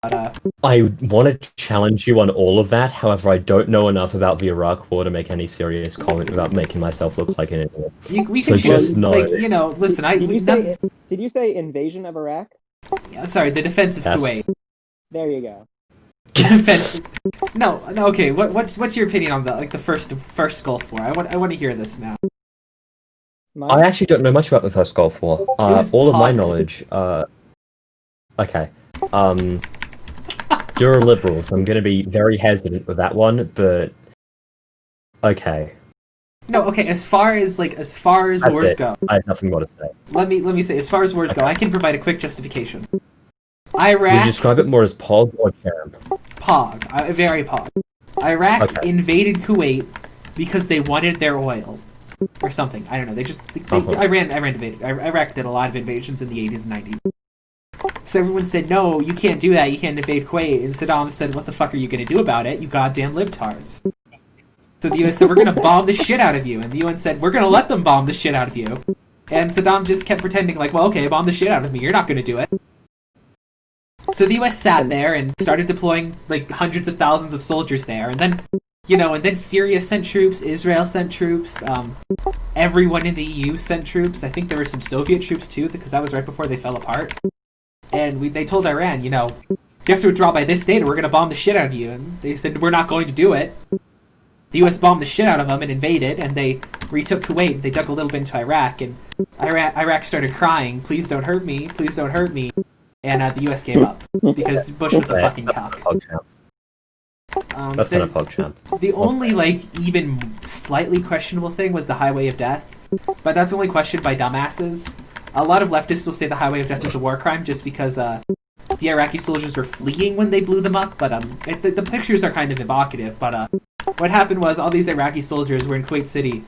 Speaker 1: But,
Speaker 2: I want to challenge you on all of that, however I don't know enough about the Iraq War to make any serious comment without making myself look like an idiot.
Speaker 1: we
Speaker 2: So
Speaker 1: can
Speaker 2: just know.
Speaker 1: listen,
Speaker 3: Did you say invasion of Iraq?
Speaker 1: sorry, the defense of
Speaker 2: Yes.
Speaker 1: Kuwait.
Speaker 3: There you go.
Speaker 1: Defense. No, okay. What's your opinion on the first Gulf War? I want to hear this now.
Speaker 2: I actually don't know much about the first Gulf War.
Speaker 1: was
Speaker 2: All of my
Speaker 1: popular.
Speaker 2: knowledge, okay. You're a liberal, so I'm going to be very hesitant with that one, but okay.
Speaker 1: No, okay. As far as
Speaker 2: That's
Speaker 1: wars
Speaker 2: it.
Speaker 1: go,
Speaker 2: I have nothing more to say.
Speaker 1: let me say. As far as wars go, I can provide a quick justification.
Speaker 2: Would
Speaker 1: Iraq,
Speaker 2: you describe it more as POG or champ?
Speaker 1: POG, very POG. Iraq
Speaker 2: Okay.
Speaker 1: invaded Kuwait because they wanted their oil, or something. I don't know. Iraq did a lot of invasions in the 80s and 90s. So everyone said, no, you can't do that. You can't invade Kuwait. And Saddam said, what the fuck are you going to do about it, you goddamn libtards? So the U.S. said, we're going to bomb the shit out of you. And the UN said, we're going to let them bomb the shit out of you. And Saddam just kept pretending like, well, okay, bomb the shit out of me. You're not going to do it. So the U.S. sat there and started deploying hundreds of thousands of soldiers there. And then Syria sent troops, Israel sent troops, everyone in the EU sent troops. I think there were some Soviet troops too, because that was right before they fell apart. And they told Iran, you have to withdraw by this date or we're going to bomb the shit out of you. And they said, we're not going to do it. The U.S. bombed the shit out of them and invaded, and they retook Kuwait. They dug a little bit into Iraq, and Iraq started crying, please don't hurt me, please don't hurt me. And the U.S. gave up, because Bush was a fucking cock.
Speaker 2: That's been a PogChamp.
Speaker 1: The only, even slightly questionable thing was the Highway of Death. But that's only questioned by dumbasses. A lot of leftists will say the Highway of Death is a war crime just because the Iraqi soldiers were fleeing when they blew them up. But the pictures are kind of evocative. But what happened was all these Iraqi soldiers were in Kuwait City.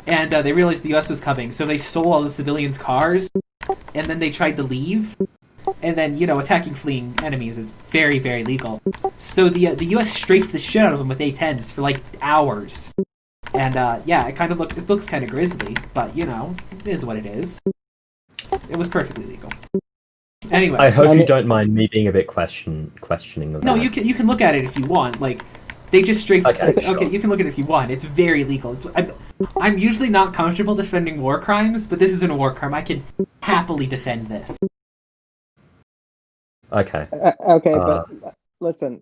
Speaker 1: And they realized the U.S. was coming. So they stole all the civilians' cars. And then they tried to leave. And then, attacking fleeing enemies is very, very legal. So the U.S. strafed the shit out of them with A-10s for, hours. And, it looks kind of grisly, but, it is what it is. It was perfectly legal. Anyway.
Speaker 2: I hope you don't mind me being a bit questioning of that.
Speaker 1: No, you can look at it if you want. They just strafed...
Speaker 2: Okay, sure.
Speaker 1: Okay, you can look at it if you want. It's very legal. I'm usually not comfortable defending war crimes, but this isn't a war crime. I can happily defend this.
Speaker 2: Okay.
Speaker 3: But listen,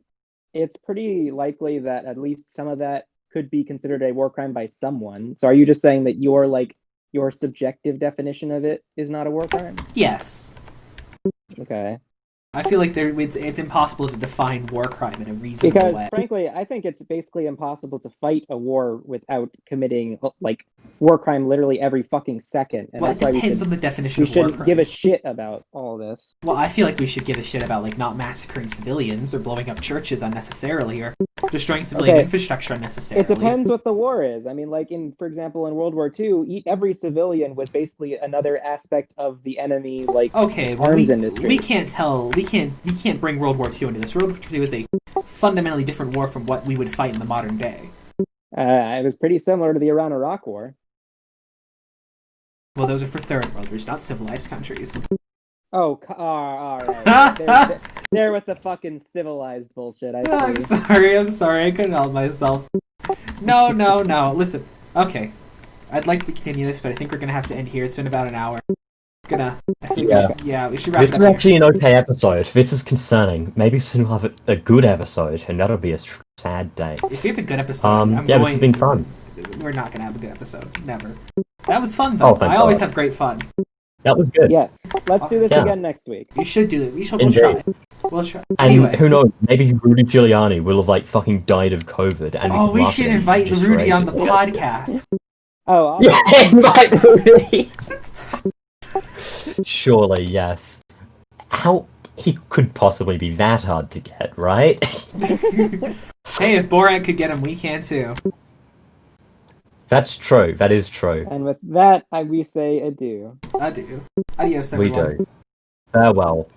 Speaker 3: it's pretty likely that at least some of that could be considered a war crime by someone. So are you just saying that your subjective definition of it is not a war crime?
Speaker 1: Yes.
Speaker 3: Okay.
Speaker 1: I feel like it's impossible to define war crime in a reasonable
Speaker 3: Because,
Speaker 1: way.
Speaker 3: frankly, I think it's basically impossible to fight a war without committing, like, war crime literally every fucking second. And
Speaker 1: Well,
Speaker 3: that's
Speaker 1: it
Speaker 3: why
Speaker 1: depends on the definition of war
Speaker 3: shouldn't
Speaker 1: crime.
Speaker 3: give a shit about all this.
Speaker 1: Well, I feel like we should give a shit about, like, not massacring civilians or blowing up churches unnecessarily or destroying civilian infrastructure unnecessarily.
Speaker 3: It depends what the war is. I mean, like, for example, in World War II, every civilian was basically another aspect of the enemy, like, arms industry.
Speaker 1: We can't you can't bring World War II into this. World War II is a fundamentally different war from what we would fight in the modern day.
Speaker 3: It was pretty similar to the Iran-Iraq War.
Speaker 1: Well, those are for third worlders, not civilized countries.
Speaker 3: Oh, all right. They're with the fucking civilized bullshit, I see.
Speaker 1: I'm sorry, I couldn't help myself. No. Listen, okay. I'd like to continue this, but I think we're gonna have to end here. It's been about an hour. We should wrap
Speaker 2: this
Speaker 1: it up.
Speaker 2: This is actually an okay episode. This is concerning. Maybe soon we'll have a good episode, and that'll be a sad day.
Speaker 1: If we have a good episode,
Speaker 2: this has been fun.
Speaker 1: We're not gonna have a good episode. Never. That was fun, though. I always have great fun.
Speaker 2: That was good.
Speaker 3: Yes. Let's do this again next week.
Speaker 1: We should do it. We'll try. We'll try.
Speaker 2: And
Speaker 1: anyway.
Speaker 2: who knows? Maybe Rudy Giuliani will have, like, fucking died of COVID. And
Speaker 1: we should invite Rudy on the podcast.
Speaker 3: Oh,
Speaker 2: yeah, invite Rudy. Surely, yes. How he could possibly be that hard to get, right?
Speaker 1: Hey, if Borat could get him, we can too.
Speaker 2: That's true. That is true.
Speaker 3: And with that, we say adieu.
Speaker 1: Adieu. Adios, everyone.
Speaker 2: We do. Farewell.